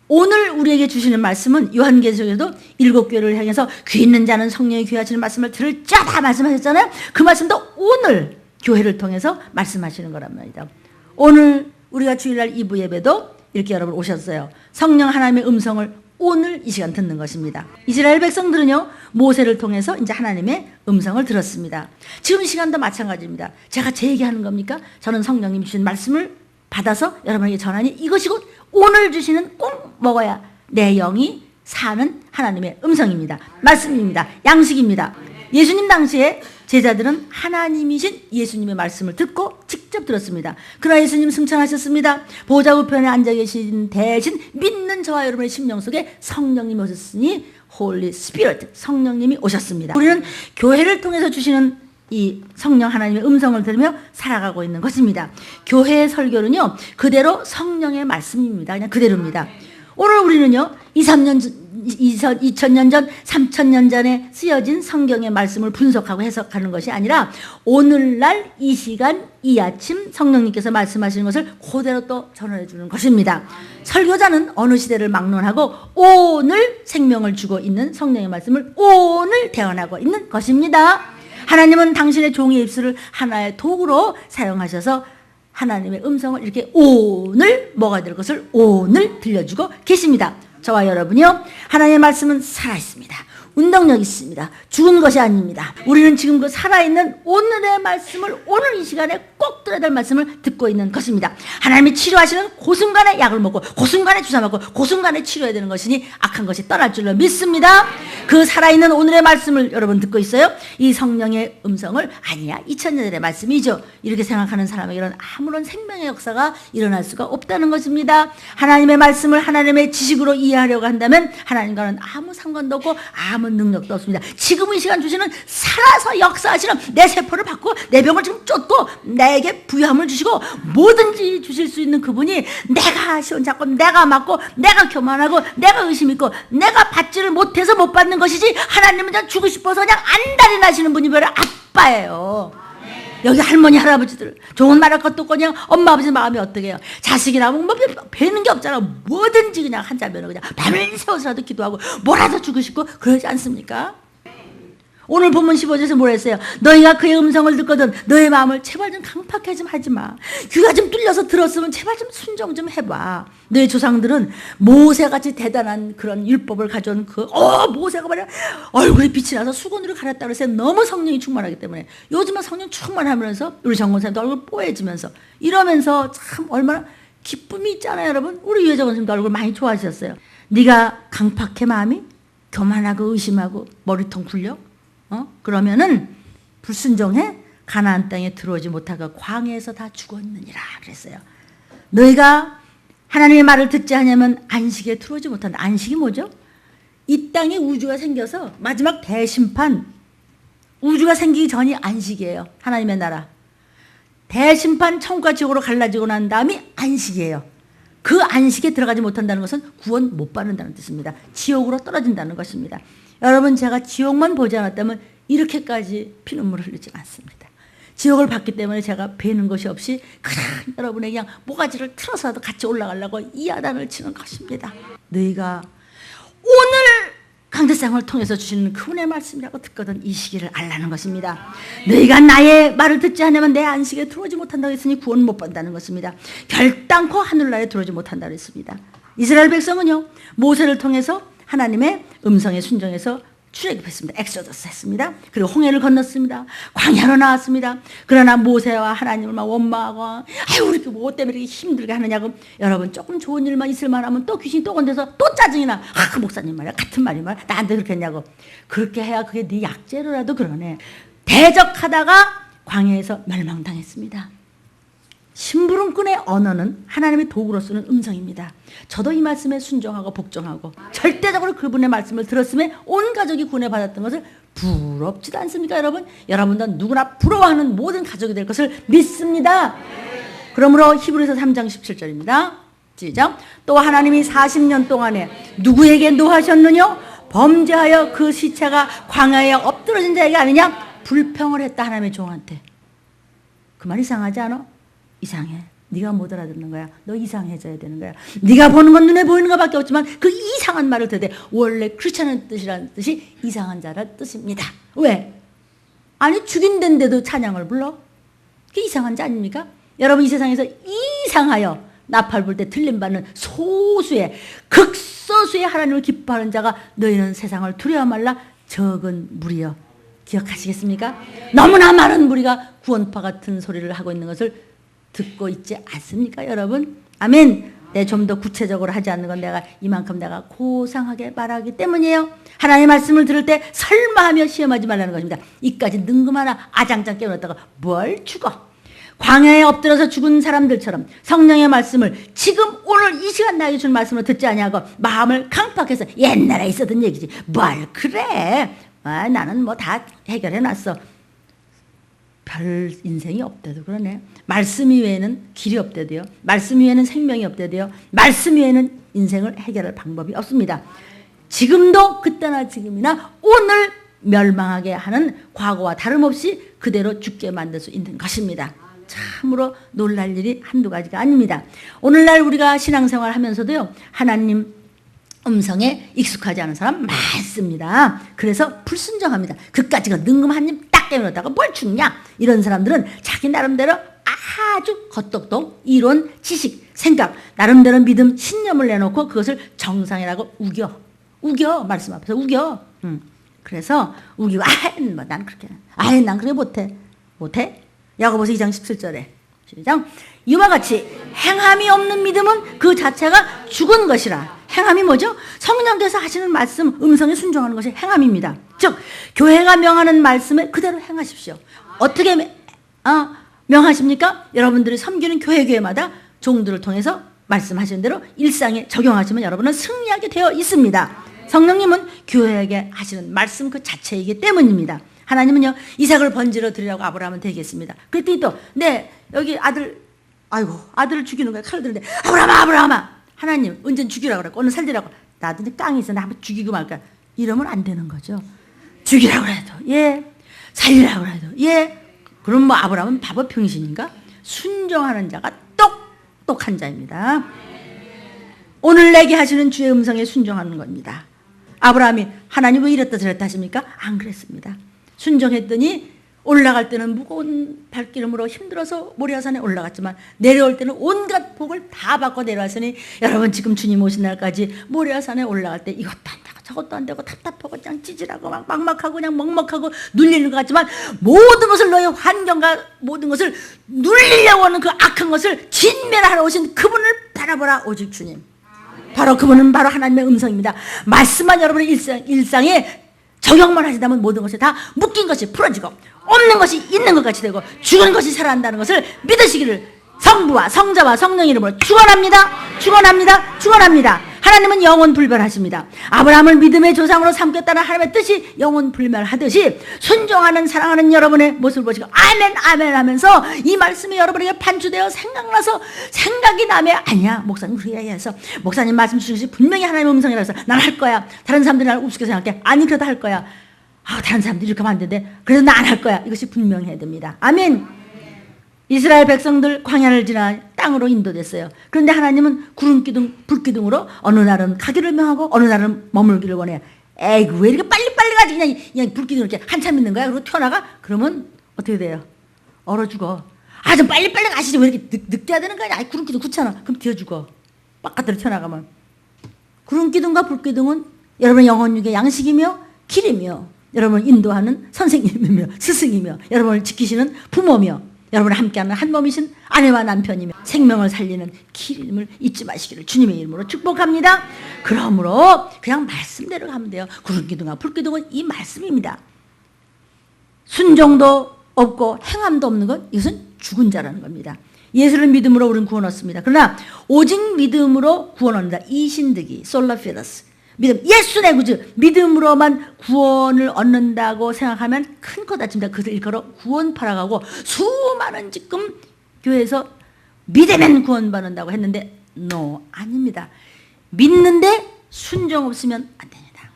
오늘 우리에게 주시는 말씀은 요한계시록에도 7교회를 향해서 귀 있는 자는 성령이 귀하시는 말씀을 들을자 다 말씀하셨잖아요. 그 말씀도 오늘 교회를 통해서 말씀하시는 거란 말이죠. 오늘 우리가 주일날 2부 예배도 이렇게 여러분 오셨어요. 성령 하나님의 음성을 오늘 이 시간 듣는 것입니다. 이스라엘 백성들은요, 모세를 통해서 이제 하나님의 음성을 들었습니다. 지금 이 시간도 마찬가지입니다. 제가 제 얘기하는 겁니까? 저는 성령님 주신 말씀을 받아서 여러분에게 전하니 이것이 곧 오늘 주시는 꼭 먹어야 내 영이 사는 하나님의 음성입니다. 말씀입니다. 양식입니다. 예수님 당시에 제자들은 하나님이신 예수님의 말씀을 듣고 직접 들었습니다. 그러나 예수님 승천하셨습니다. 보좌 우편에 앉아 계신 대신 믿는 저와 여러분의 심령 속에 성령님이 오셨으니 Holy Spirit, 성령님이 오셨습니다. 우리는 교회를 통해서 주시는 이 성령 하나님의 음성을 들으며 살아가고 있는 것입니다. 교회의 설교는요, 그대로 성령의 말씀입니다. 그냥 그대로입니다. 오늘 우리는요, 2000년 전, 3000년 전에 쓰여진 성경의 말씀을 분석하고 해석하는 것이 아니라 오늘날 이 시간, 이 아침 성령님께서 말씀하시는 것을 그대로 또 전해 주는 것입니다. 설교자는 어느 시대를 막론하고 오늘 생명을 주고 있는 성령의 말씀을 오늘 대언하고 있는 것입니다. 하나님은 당신의 종의 입술을 하나의 도구로 사용하셔서 하나님의 음성을 이렇게 오늘 뭐가 될 것을 오늘 들려주고 계십니다. 저와 여러분이요, 하나님의 말씀은 살아있습니다. 운동력 있습니다. 죽은 것이 아닙니다. 우리는 지금 그 살아있는 오늘의 말씀을 오늘 이 시간에 꼭 꼭 들어야 될 말씀을 듣고 있는 것입니다. 하나님이 치료하시는 그 순간에 약을 먹고 그 순간에 주사 맞고 그 순간에 치료해야 되는 것이니 악한 것이 떠날 줄로 믿습니다. 그 살아있는 오늘의 말씀을 여러분 듣고 있어요? 이 성령의 음성을 아니야 2000년 전의 말씀이죠. 이렇게 생각하는 사람에게는 아무런 생명의 역사가 일어날 수가 없다는 것입니다. 하나님의 말씀을 하나님의 지식으로 이해하려고 한다면 하나님과는 아무 상관도 없고 아무 능력도 없습니다. 지금 이 시간 주시는 살아서 역사하시는 내 세포를 받고 내 병을 지금 쫓고 내게 부유함을 주시고 뭐든지 주실 수 있는 그분이 내가 시원찮고 내가 맞고 내가 교만하고 내가 의심 있고 내가 받지를 못해서 못 받는 것이지 하나님은 그냥 주고 싶어서 그냥 안달이 나시는 분이 바로 아빠예요. 여기 할머니 할아버지들 좋은 말 할 것도 없고 그냥 엄마 아버지 마음이 어떻게 해요? 자식이나 뭐 배는 게 없잖아. 뭐든지 그냥 한 자면은 그냥 밤을 새워서라도 기도하고 뭐라도 주고 싶고 그러지 않습니까? 오늘 본문 15절에서 뭐라 했어요? 너희가 그의 음성을 듣거든 너의 마음을 제발 좀 강팍하게 좀 하지 마. 귀가 좀 뚫려서 들었으면 제발 좀 순종 좀 해봐. 너희 조상들은 모세같이 대단한 그런 율법을 가져온 모세가 말이야 얼굴에 빛이 나서 수건으로 가렸다고 그래서 너무 성령이 충만하기 때문에 요즘은 성령 충만하면서 우리 정권사님도 얼굴 뽀얘지면서 이러면서 참 얼마나 기쁨이 있잖아요. 여러분 우리 유혜정 선생님도 얼굴 많이 좋아지셨어요. 네가 강팍해 마음이 교만하고 의심하고 머리통 굴려 그러면은 불순종해 가나안 땅에 들어오지 못하고 광야에서 다 죽었느니라 그랬어요. 너희가 하나님의 말을 듣지 않으면 안식에 들어오지 못한다. 안식이 뭐죠? 이 땅에 우주가 생겨서 마지막 대심판 우주가 생기기 전이 안식이에요. 하나님의 나라 대심판 천국과 지옥으로 갈라지고 난 다음이 안식이에요. 그 안식에 들어가지 못한다는 것은 구원 못 받는다는 뜻입니다. 지옥으로 떨어진다는 것입니다. 여러분 제가 지옥만 보지 않았다면 이렇게까지 피눈물을 흘리지 않습니다. 지옥을 봤기 때문에 제가 배는 것이 없이 그냥 여러분의 그냥 모가지를 틀어서라도 같이 올라가려고 이 야단을 치는 것입니다. 너희가 오늘 강대상을 통해서 주시는 그분의 말씀이라고 듣거든 이 시기를 알라는 것입니다. 너희가 나의 말을 듣지 않으면 내 안식에 들어오지 못한다고 했으니 구원 못 받는다는 것입니다. 결단코 하늘나라에 들어오지 못한다고 했습니다. 이스라엘 백성은요 모세를 통해서 하나님의 음성에 순종해서 출애굽했습니다. 엑소더스 했습니다. 그리고 홍해를 건넜습니다. 광야로 나왔습니다. 그러나 모세와 하나님을 막 원망하고 아유 우리 뭐 때문에 이렇게 힘들게 하느냐고 여러분 조금 좋은 일만 있을 만하면 또 귀신이 또 건져서 또 짜증이 나. 그 목사님 말이야 같은 말이 말 나한테 그렇게 했냐고. 그렇게 해야 그게 네 약재로라도 그러네. 대적하다가 광야에서 멸망당했습니다. 심부름꾼의 언어는 하나님의 도구로 쓰는 음성입니다. 저도 이 말씀에 순종하고 복종하고 절대적으로 그분의 말씀을 들었음에 온 가족이 구원받았던 것을 부럽지도 않습니까 여러분? 여러분도 누구나 부러워하는 모든 가족이 될 것을 믿습니다. 그러므로 히브리서 3장 17절입니다. 시작. 또 하나님이 40년 동안에 누구에게 노하셨느냐? 범죄하여 그 시체가 광야에 엎드러진 자에게 아니냐? 불평을 했다 하나님의 종한테. 그 말 이상하지 않아? 이상해. 네가 못 알아듣는 거야. 너 이상해져야 되는 거야. 네가 보는 건 눈에 보이는 것밖에 없지만 그 이상한 말을 들을 때 원래 크리스찬의 뜻이라는 뜻이 이상한 자란 뜻입니다. 왜? 아니 죽인다는데도 찬양을 불러? 그게 이상한 자 아닙니까? 여러분 이 세상에서 이상하여 나팔 불 때 틀림받는 소수의 극소수의 하나님을 기뻐하는 자가 너희는 세상을 두려워 말라 적은 무리여. 기억하시겠습니까? 너무나 많은 무리가 구원파 같은 소리를 하고 있는 것을 듣고 있지 않습니까 여러분? 아멘. 네, 좀 더 구체적으로 하지 않는 건 내가 이만큼 내가 고상하게 말하기 때문이에요. 하나님의 말씀을 들을 때 설마하며 시험하지 말라는 것입니다. 이까지 능금하나 아장장 깨어났다가 뭘 죽어. 광야에 엎드려서 죽은 사람들처럼 성령의 말씀을 지금 오늘 이 시간 나에게 준 말씀을 듣지 아니하고 마음을 강팍해서 옛날에 있었던 얘기지 뭘 그래. 나는 뭐 다 해결해놨어. 별 인생이 없대도 그러네. 말씀 이외에는 길이 없대도요. 말씀 이외에는 생명이 없대도요. 말씀 이외에는 인생을 해결할 방법이 없습니다. 지금도 그때나 지금이나 오늘 멸망하게 하는 과거와 다름없이 그대로 죽게 만들 수 있는 것입니다. 참으로 놀랄 일이 한두 가지가 아닙니다. 오늘날 우리가 신앙생활 하면서도요. 하나님 음성에 익숙하지 않은 사람 많습니다. 그래서 불순종합니다. 그까지가 능금 한 입 딱 깨물었다가 뭘 죽냐? 이런 사람들은 자기 나름대로 아주 겉똑똑 이론, 지식, 생각 나름대로 믿음, 신념을 내놓고 그것을 정상이라고 우겨 말씀 앞에서 우겨. 그래서 우기고 난 그렇게 난 그렇게 못해. 야고보서 2장 17절에 시작. 이와 같이 행함이 없는 믿음은 그 자체가 죽은 것이라. 행함이 뭐죠? 성령께서 하시는 말씀, 음성에 순종하는 것이 행함입니다. 즉 교회가 명하는 말씀을 그대로 행하십시오. 어떻게 명하십니까? 여러분들이 섬기는 교회마다 종들을 통해서 말씀하시는 대로 일상에 적용하시면 여러분은 승리하게 되어 있습니다. 성령님은 교회에게 하시는 말씀 그 자체이기 때문입니다. 하나님은요, 이삭을 번지러 드리라고 아브라함은 되겠습니다. 그랬더니 또, 여기 아들을 죽이는 거야. 칼을 드는데, 아브라함아! 하나님, 언제 죽이라고 그랬고, 오늘 살리라고. 나도 이제 깡이 있어. 나 한번 죽이고 말까. 이러면 안 되는 거죠. 죽이라고 해도, 예. 살리라고 해도, 예. 그럼 뭐 아브라함은 바보 병신인가? 순종하는 자가 똑똑한 자입니다. 오늘 내게 하시는 주의 음성에 순종하는 겁니다. 아브라함이 하나님 왜 이랬다 저랬다 하십니까? 안 그랬습니다. 순종했더니 올라갈 때는 무거운 발기름으로 힘들어서 모리아산에 올라갔지만 내려올 때는 온갖 복을 다 받고 내려왔으니 여러분 지금 주님 오신 날까지 모리아산에 올라갈 때 이것도 안 되고 저것도 안 되고 답답하고 그냥 찌질하고 막 막막하고 그냥 먹먹하고 눌리는 것 같지만 모든 것을 너의 환경과 모든 것을 눌리려고 하는 그 악한 것을 진멸하러 오신 그분을 바라보라. 오직 주님. 바로 그분은 바로 하나님의 음성입니다. 말씀만 여러분의 일상에 적용만 하시다면 모든 것이 다 묶인 것이 풀어지고 없는 것이 있는 것 같이 되고 죽은 것이 살아난다는 것을 믿으시기를 성부와 성자와 성령 이름으로 축원합니다. 하나님은 영원 불멸하십니다. 아브라함을 믿음의 조상으로 삼겠다는 하나님의 뜻이 영원 불멸하듯이 순종하는 사랑하는 여러분의 모습을 보시고 아멘 아멘 하면서 이 말씀이 여러분에게 판주되어 생각나서 생각이 나면 아니야 목사님 그렇게 얘기해서 목사님 말씀 주시듯이 분명히 하나님의 음성이라서 난 할 거야. 다른 사람들이 나를 우습게 생각해. 아니 그래도 할 거야. 다른 사람들이 이렇게 하면 안 되는데 그래도 난 안 할 거야. 이것이 분명해야 됩니다. 아멘. 이스라엘 백성들 광야를 지나 땅으로 인도됐어요. 그런데 하나님은 구름기둥, 불기둥으로 어느 날은 가기를 명하고 어느 날은 머물기를 원해요. 에이구 왜 이렇게 빨리빨리 가지 그냥 불기둥 이렇게 한참 있는 거야. 그리고 튀어나가? 그러면 어떻게 돼요? 얼어 죽어. 좀 빨리빨리 가시지 왜 이렇게 늦게 해야 되는 거야? 구름기둥 굳잖아. 그럼 뒤어 죽어. 바깥으로 튀어나가면. 구름기둥과 불기둥은 여러분의 영혼육의 양식이며 길이며 여러분을 인도하는 선생님이며 스승이며 여러분을 지키시는 부모며 여러분과 함께하는 한 몸이신 아내와 남편이며 생명을 살리는 길임을 잊지 마시기를 주님의 이름으로 축복합니다. 그러므로 그냥 말씀대로 가면 돼요. 구름기둥과 불기둥은 이 말씀입니다. 순종도 없고 행함도 없는 것 이것은 죽은 자라는 겁니다. 예수를 믿음으로 우리는 구원 얻습니다. 그러나 오직 믿음으로 구원 얻는다. 이신득이 솔라피더스 믿음, 예수 내 구주 믿음으로만 구원을 얻는다고 생각하면 큰 거 다칩니다. 그것을 일컬어 구원파라고 수많은 지금 교회에서 믿으면 구원받는다고 했는데 no, 아닙니다. 믿는데 순종 없으면 안 됩니다.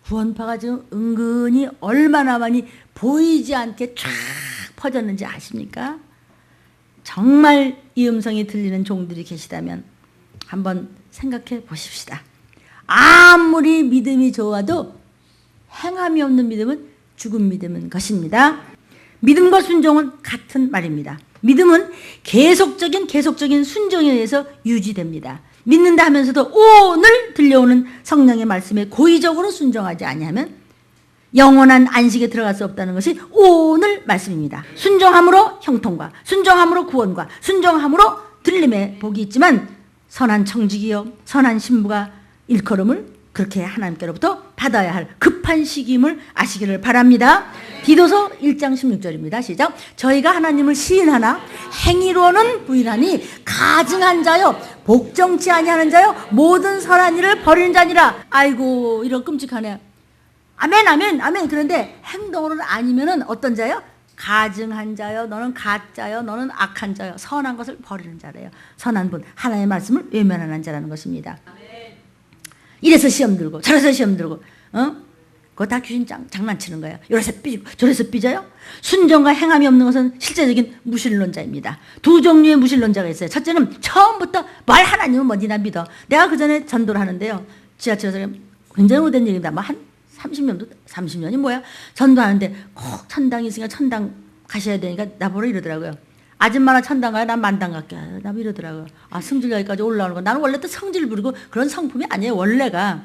구원파가 지금 은근히 얼마나 많이 보이지 않게 쫙 퍼졌는지 아십니까? 정말 이 음성이 들리는 종들이 계시다면 한번 생각해 보십시다. 아무리 믿음이 좋아도 행함이 없는 믿음은 죽은 믿음인 것입니다. 믿음과 순종은 같은 말입니다. 믿음은 계속적인 순종에 의해서 유지됩니다. 믿는다 하면서도 오늘 들려오는 성령의 말씀에 고의적으로 순종하지 아니하면 영원한 안식에 들어갈 수 없다는 것이 오늘 말씀입니다. 순종함으로 형통과 순종함으로 구원과 순종함으로 들림의 복이 있지만 선한 청지기요 선한 신부가 일컬음을 그렇게 하나님께로부터 받아야 할 급한 시기임을 아시기를 바랍니다. 디도서 1장 16절입니다. 시작. 저희가 하나님을 시인하나 행위로는 부인하니 가증한 자요 복정치 아니하는 자요 모든 선한 일을 버리는 자니라. 아이고 이런 끔찍하네. 아멘 아멘 아멘. 그런데 행동으로는 아니면은 어떤 자요? 가증한 자요 너는 가짜요 너는 악한 자요 선한 것을 버리는 자래요. 선한 분 하나님의 말씀을 외면하는 자라는 것입니다. 이래서 시험 들고 저래서 시험 들고 그거 다 귀신 장난치는 거예요. 이래서 삐지고 저래서 삐져요. 순종과 행함이 없는 것은 실제적인 무신론자입니다. 두 종류의 무신론자가 있어요. 첫째는 처음부터 뭘 하나님은 뭐 니나 믿어. 내가 그 전에 전도를 하는데요. 지하철에서 굉장히 오래된 얘기입니다. 뭐 한 30년이 뭐야? 전도하는데 꼭 천당이 있으니까 천당 가셔야 되니까 나보러 이러더라고요. 아줌마나 천당 가요? 난 만당 갈게. 나 이러더라고요. 승질 여기까지 올라오는 거. 나는 원래 또 성질 부리고 그런 성품이 아니에요. 원래가.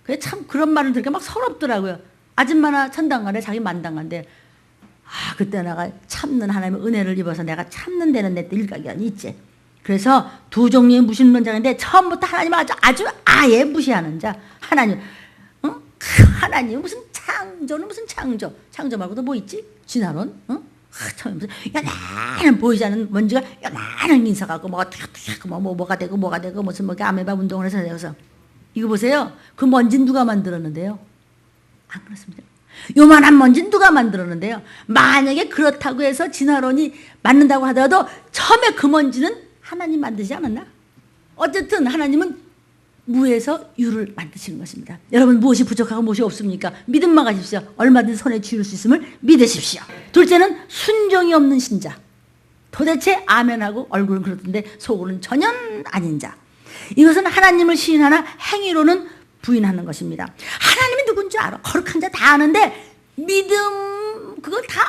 그래 참 그런 말을 들으니까 막 서럽더라고요. 아줌마나 천당 가래 자기 만당 간대. 그때 내가 참는 하나님의 은혜를 입어서 내가 참는 데는 내 일가견이 있지. 그래서 두 종류의 무신론자인데 처음부터 하나님을 아주 아예 무시하는 자. 하나님, 하나님 무슨 창조는 무슨 창조. 창조 말고도 뭐 있지? 진화론, 처음에 무슨 연한 보이지 않는 먼지가 연한 인사가고 뭐가 되고 무슨 뭐 아메바 운동을 해서 이거 보세요. 그 먼지는 누가 만들었는데요? 안 그렇습니다. 요만한 먼지는 누가 만들었는데요? 만약에 그렇다고 해서 진화론이 맞는다고 하더라도 처음에 그 먼지는 하나님 만드지 않았나? 어쨌든 하나님은 무에서 유를 만드시는 것입니다. 여러분 무엇이 부족하고 무엇이 없습니까? 믿음만 가십시오. 얼마든지 손에 쥐을 수 있음을 믿으십시오. 둘째는 순종이 없는 신자. 도대체 아멘하고 얼굴은 그렇던데 속으로는 전혀 아닌 자. 이것은 하나님을 시인하나 행위로는 부인하는 것입니다. 하나님이 누군지 알아. 거룩한 자 다 아는데 믿음 그걸 다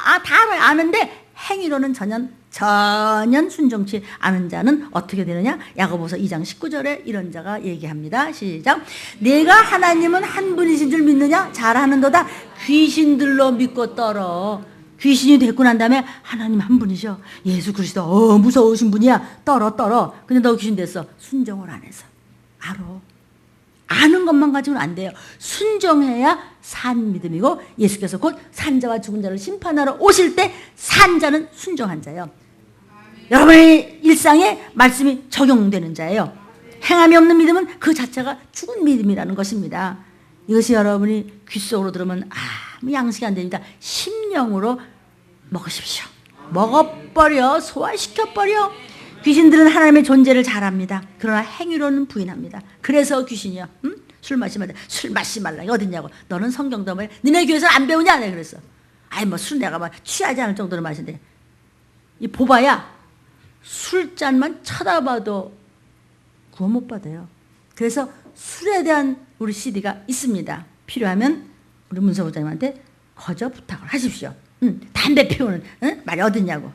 아는데 행위로는 전혀 순종치 않은 자는 어떻게 되느냐? 야고보서 2장 19절에 이런 자가 얘기합니다. 시작. 내가 하나님은 한 분이신 줄 믿느냐? 잘하는도다. 귀신들로 믿고 떨어. 귀신이 됐고 난 다음에 하나님 한 분이셔. 예수 그리스도 무서우신 분이야. 떨어. 근데 너 귀신 됐어. 순종을 안 해서. 아는 것만 가지고는 안 돼요. 순종해야 산 믿음이고 예수께서 곧 산자와 죽은 자를 심판하러 오실 때 산자는 순종한 자예요. 여러분의 일상에 말씀이 적용되는 자예요. 행함이 없는 믿음은 그 자체가 죽은 믿음이라는 것입니다. 이것이 여러분이 귓속으로 들으면 아무 양식이 안 됩니다. 심령으로 먹으십시오. 먹어버려. 소화시켜버려. 귀신들은 하나님의 존재를 잘 압니다. 그러나 행위로는 부인합니다. 그래서 귀신이요. 술 마시지 말라. 이거 어딨냐고. 너는 성경도 뭐 너네 교회에서 안 배우냐? 내가 그랬어. 뭐 술 내가 막 취하지 않을 정도로 마신대. 이 보봐야 술잔만 쳐다봐도 구원 못 받아요. 그래서 술에 대한 우리 CD가 있습니다. 필요하면 우리 문서부장님한테 거저 부탁을 하십시오. 담배 피우는 말이 어딨냐고.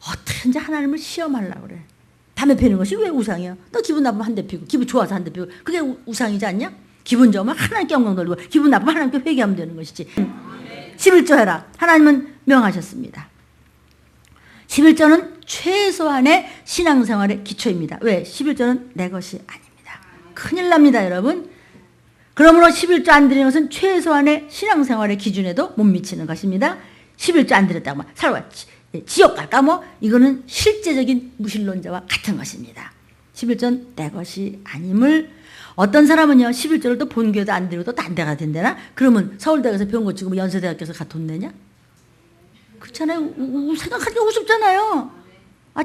어떻게든지 하나님을 시험하려고 그래. 담배 피우는 것이 왜 우상이야? 너 기분 나쁘면 한 대 피우고 기분 좋아서 한 대 피우고 그게 우상이지 않냐? 기분 좋으면 하나님께 영광 돌리고 기분 나쁘면 하나님께 회개하면 되는 것이지. 11조 해라. 하나님은 명하셨습니다. 11조는 최소한의 신앙생활의 기초입니다. 왜? 11조는 내 것이 아닙니다. 큰일 납니다, 여러분. 그러므로 11조 안 드리는 것은 최소한의 신앙생활의 기준에도 못 미치는 것입니다. 11조 안 드렸다고 지옥 갈까? 이거는 실제적인 무신론자와 같은 것입니다. 11조는 내 것이 아님을 어떤 사람은요 11조를 또 본교도 안 드리고 또 딴 데가 된대나? 그러면 서울대 가서 병원 고치고 연세대학교에서 돈 내냐? 그렇잖아요. 생각하기가 우습잖아요.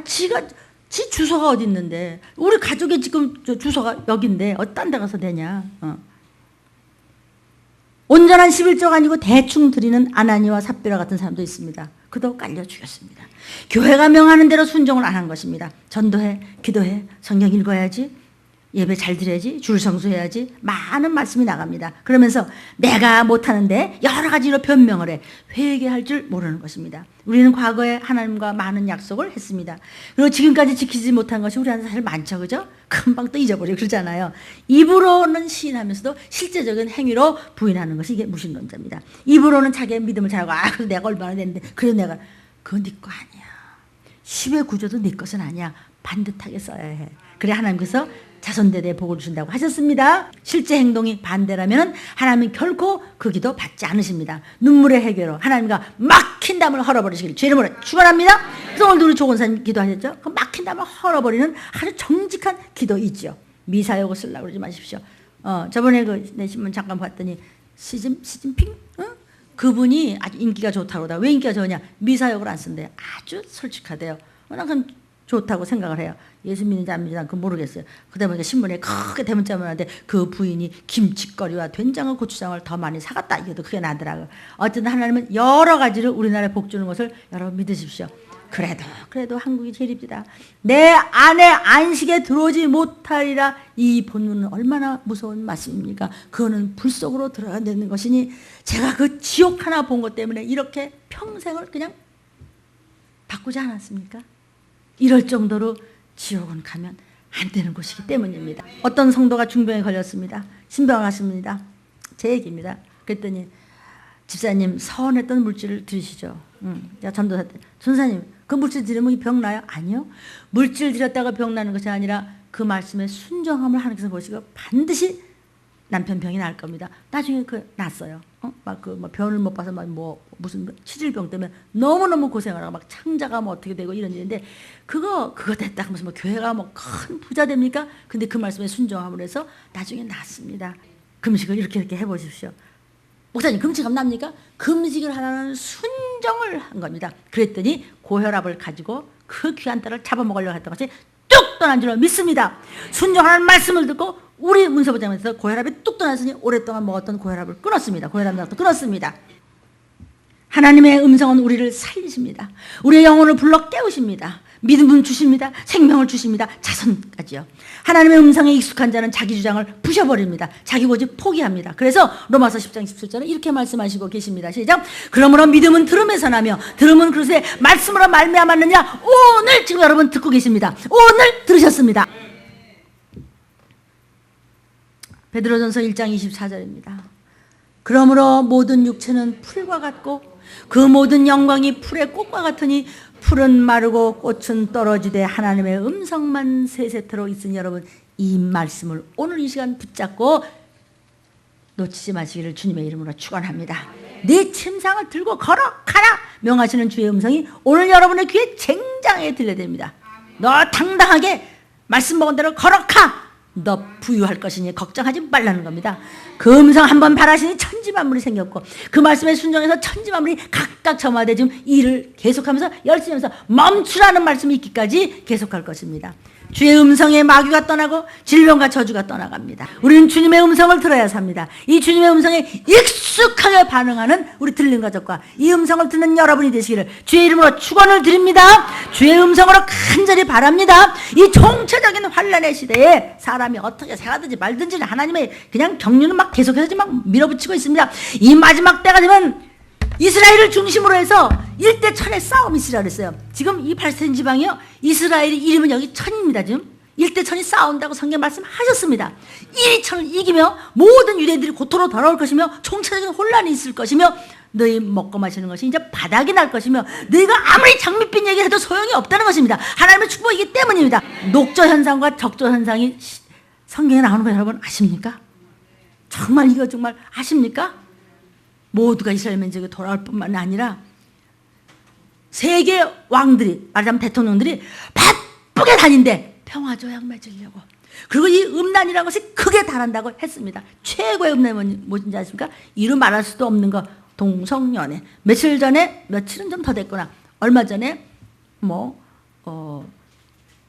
지 주소가 어디 있는데 우리 가족의 지금 주소가 여긴데 딴 데 가서 되냐? 온전한 11조가 아니고 대충 드리는 아나니와 삽비라 같은 사람도 있습니다. 그도 깔려 죽였습니다. 교회가 명하는 대로 순종을 안 한 것입니다. 전도해, 기도해, 성경 읽어야지, 예배 잘 드려야지, 줄 성수해야지 많은 말씀이 나갑니다. 그러면서 내가 못하는데 여러 가지로 변명을 해. 회개할 줄 모르는 것입니다. 우리는 과거에 하나님과 많은 약속을 했습니다. 그리고 지금까지 지키지 못한 것이 우리한테 사실 많죠. 그죠? 금방 또 잊어버리고 그러잖아요. 입으로는 시인하면서도 실제적인 행위로 부인하는 것이 이게 무신론자입니다. 입으로는 자기의 믿음을 잘하고 그래도 내가 얼마나 됐는데 그래도 내가 그건 네 거 아니야. 10의 구조도 네 것은 아니야. 반듯하게 써야 해. 그래 하나님께서 자손대대에 복을 주신다고 하셨습니다. 실제 행동이 반대라면 하나님은 결코 그 기도 받지 않으십니다. 눈물의 해결로 하나님과 막힌 담을 헐어버리시길 주의 이름으로 축원합니다. 그래서 오늘도 우리 조건사님 기도하셨죠? 그 막힌 담을 헐어버리는 아주 정직한 기도이지요. 미사역을 쓰려고 그러지 마십시오. 저번에 내 신문 잠깐 봤더니 시진핑? 그분이 아주 인기가 좋다고 하다. 왜 인기가 좋으냐? 미사역을 안 쓴대요. 아주 솔직하대요. 난 그건 좋다고 생각을 해요. 예수 믿는지 안 믿는지 그건 모르겠어요. 그러다 보니까 신문에 크게 대문자만 하는데 그 부인이 김치거리와 된장과 고추장을 더 많이 사갔다. 이것도 그게 나더라고요. 어쨌든 하나님은 여러 가지로 우리나라에 복 주는 것을 여러분 믿으십시오. 그래도 한국이 제일입니다. 내 안에 안식에 들어오지 못하리라. 이 본문은 얼마나 무서운 말씀입니까? 그거는 불 속으로 들어가야 되는 것이니 제가 그 지옥 하나 본 것 때문에 이렇게 평생을 그냥 바꾸지 않았습니까? 이럴 정도로 지옥은 가면 안 되는 곳이기 때문입니다. 어떤 성도가 중병에 걸렸습니다. 신병을 하십니다. 제 얘기입니다. 그랬더니 집사님 서운했던 물질을 드리시죠. 전도사 때 전사님 그 물질 드리면 병 나요? 아니요. 물질 드렸다가 병 나는 것이 아니라 그 말씀에 순종함을 하나님께서 보시고 반드시 남편 병이 날 겁니다. 나중에 그 났어요. 변을 못 봐서 무슨 치질병 때문에 너무너무 고생을 하고 막 창자가 어떻게 되고 이런 일인데 그거 됐다 하면서 교회가 큰 부자 됩니까? 근데 그 말씀에 순종함으로 해서 나중에 났습니다. 금식을 이렇게 해보십시오. 목사님 금식 안 납니까? 금식을 하라는 순종을 한 겁니다. 그랬더니 고혈압을 가지고 그 귀한 딸을 잡아먹으려고 했던 것이 뚝 떠난 줄로 믿습니다. 순종하는 말씀을 듣고 우리 문서부장에서 고혈압이 뚝 떠났으니 오랫동안 먹었던 고혈압을 끊었습니다. 고혈압약도 끊었습니다. 하나님의 음성은 우리를 살리십니다. 우리의 영혼을 불러 깨우십니다. 믿음을 주십니다. 생명을 주십니다. 자손까지요. 하나님의 음성에 익숙한 자는 자기 주장을 부셔버립니다. 자기 고집 포기합니다. 그래서 로마서 10장 17절에 이렇게 말씀하시고 계십니다. 시작. 그러므로 믿음은 들음에서 나며 들음은 그릇에 말씀으로 말미암았느냐. 오늘 지금 여러분 듣고 계십니다. 오늘 들으셨습니다. 베드로전서 1장 24절입니다. 그러므로 모든 육체는 풀과 같고 그 모든 영광이 풀의 꽃과 같으니 풀은 마르고 꽃은 떨어지되 하나님의 음성만 세세토록 있으니 여러분 이 말씀을 오늘 이 시간 붙잡고 놓치지 마시기를 주님의 이름으로 축원합니다. 네 침상을 들고 걸어가라 명하시는 주의 음성이 오늘 여러분의 귀에 쟁장하게 들려됩니다. 너 당당하게 말씀 먹은 대로 걸어가. 너 부유할 것이니 걱정하지 말라는 겁니다. 그 음성 한번 바라시니 천지만물이 생겼고 그 말씀에 순종해서 천지만물이 각각 저마다 지금 일을 계속하면서 열심히 하면서 멈추라는 말씀이 있기까지 계속할 것입니다. 주의 음성에 마귀가 떠나고 질병과 저주가 떠나갑니다. 우리는 주님의 음성을 들어야 삽니다. 이 주님의 음성에 익숙하게 반응하는 우리 들린 가족과 이 음성을 듣는 여러분이 되시기를 주의 이름으로 축원을 드립니다. 주의 음성으로 간절히 바랍니다. 이 총체적인 환난의 시대에 사람이 어떻게 살아든지 말든지 하나님의 그냥 경륜은 막 계속해서 막 밀어붙이고 있습니다. 이 마지막 때가 되면 이스라엘을 중심으로 해서 일대천의 싸움이 있으라 그랬어요. 지금 이 팔스틴 지방이요. 이스라엘의 이름은 여기 천입니다. 지금 일대천이 싸운다고 성경 말씀하셨습니다. 이 천을 이기며 모든 유대인들이 고토로 돌아올 것이며 총체적인 혼란이 있을 것이며 너희 먹고 마시는 것이 이제 바닥이 날 것이며 너희가 아무리 장밋빛 얘기해도 소용이 없다는 것입니다. 하나님의 축복이기 때문입니다. 녹조 현상과 적조 현상이 성경에 나오는 거 여러분 아십니까? 정말 이거 정말 아십니까? 모두가 이스라엘 민족에 돌아올 뿐만 아니라 세계 왕들이 말하자면 대통령들이 바쁘게 다닌데 평화 조약 맺으려고 그리고 이 음란이라는 것이 크게 달한다고 했습니다. 최고의 음란이 뭔지 아십니까? 이루 말할 수도 없는 거 동성연애. 며칠은 좀 더 됐구나. 얼마 전에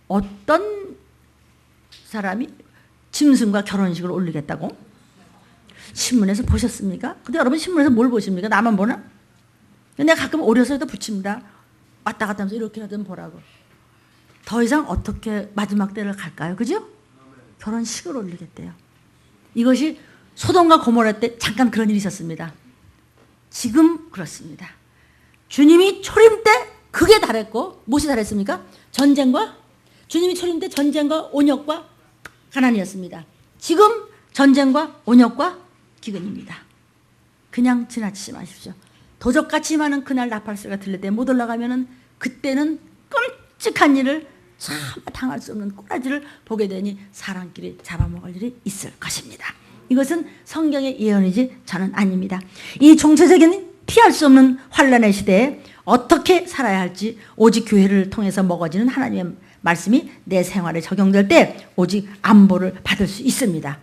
어떤 사람이 짐승과 결혼식을 올리겠다고 신문에서 보셨습니까? 근데 여러분 신문에서 뭘 보십니까? 나만 보나? 내가 가끔 오려서도 붙입니다. 왔다 갔다 하면서 이렇게 하든 보라고. 더 이상 어떻게 마지막 때를 갈까요? 그죠? 결혼식을 올리겠대요. 이것이 소돔과 고모라 때 잠깐 그런 일이 있었습니다. 지금 그렇습니다. 주님이 초림 때 그게 달했고 무엇이 달했습니까? 주님이 초림 때 전쟁과 온역과 가난이었습니다. 지금 전쟁과 온역과 기근입니다. 그냥 지나치지 마십시오. 도적같이 많은 그날 나팔소리가 들릴 때 못 올라가면은 그때는 끔찍한 일을 참 당할 수 없는 꼬라지를 보게 되니 사람끼리 잡아먹을 일이 있을 것입니다. 이것은 성경의 예언이지 저는 아닙니다. 이 총체적인 피할 수 없는 환란의 시대에 어떻게 살아야 할지 오직 교회를 통해서 먹어지는 하나님의 말씀이 내 생활에 적용될 때 오직 안보를 받을 수 있습니다.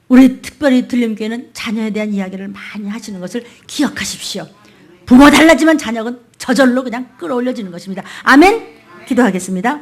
우리 특별히 들림교회는 자녀에 대한 이야기를 많이 하시는 것을 기억하십시오. 부모 달라지면 자녀는 저절로 그냥 끌어올려지는 것입니다. 아멘. 기도하겠습니다.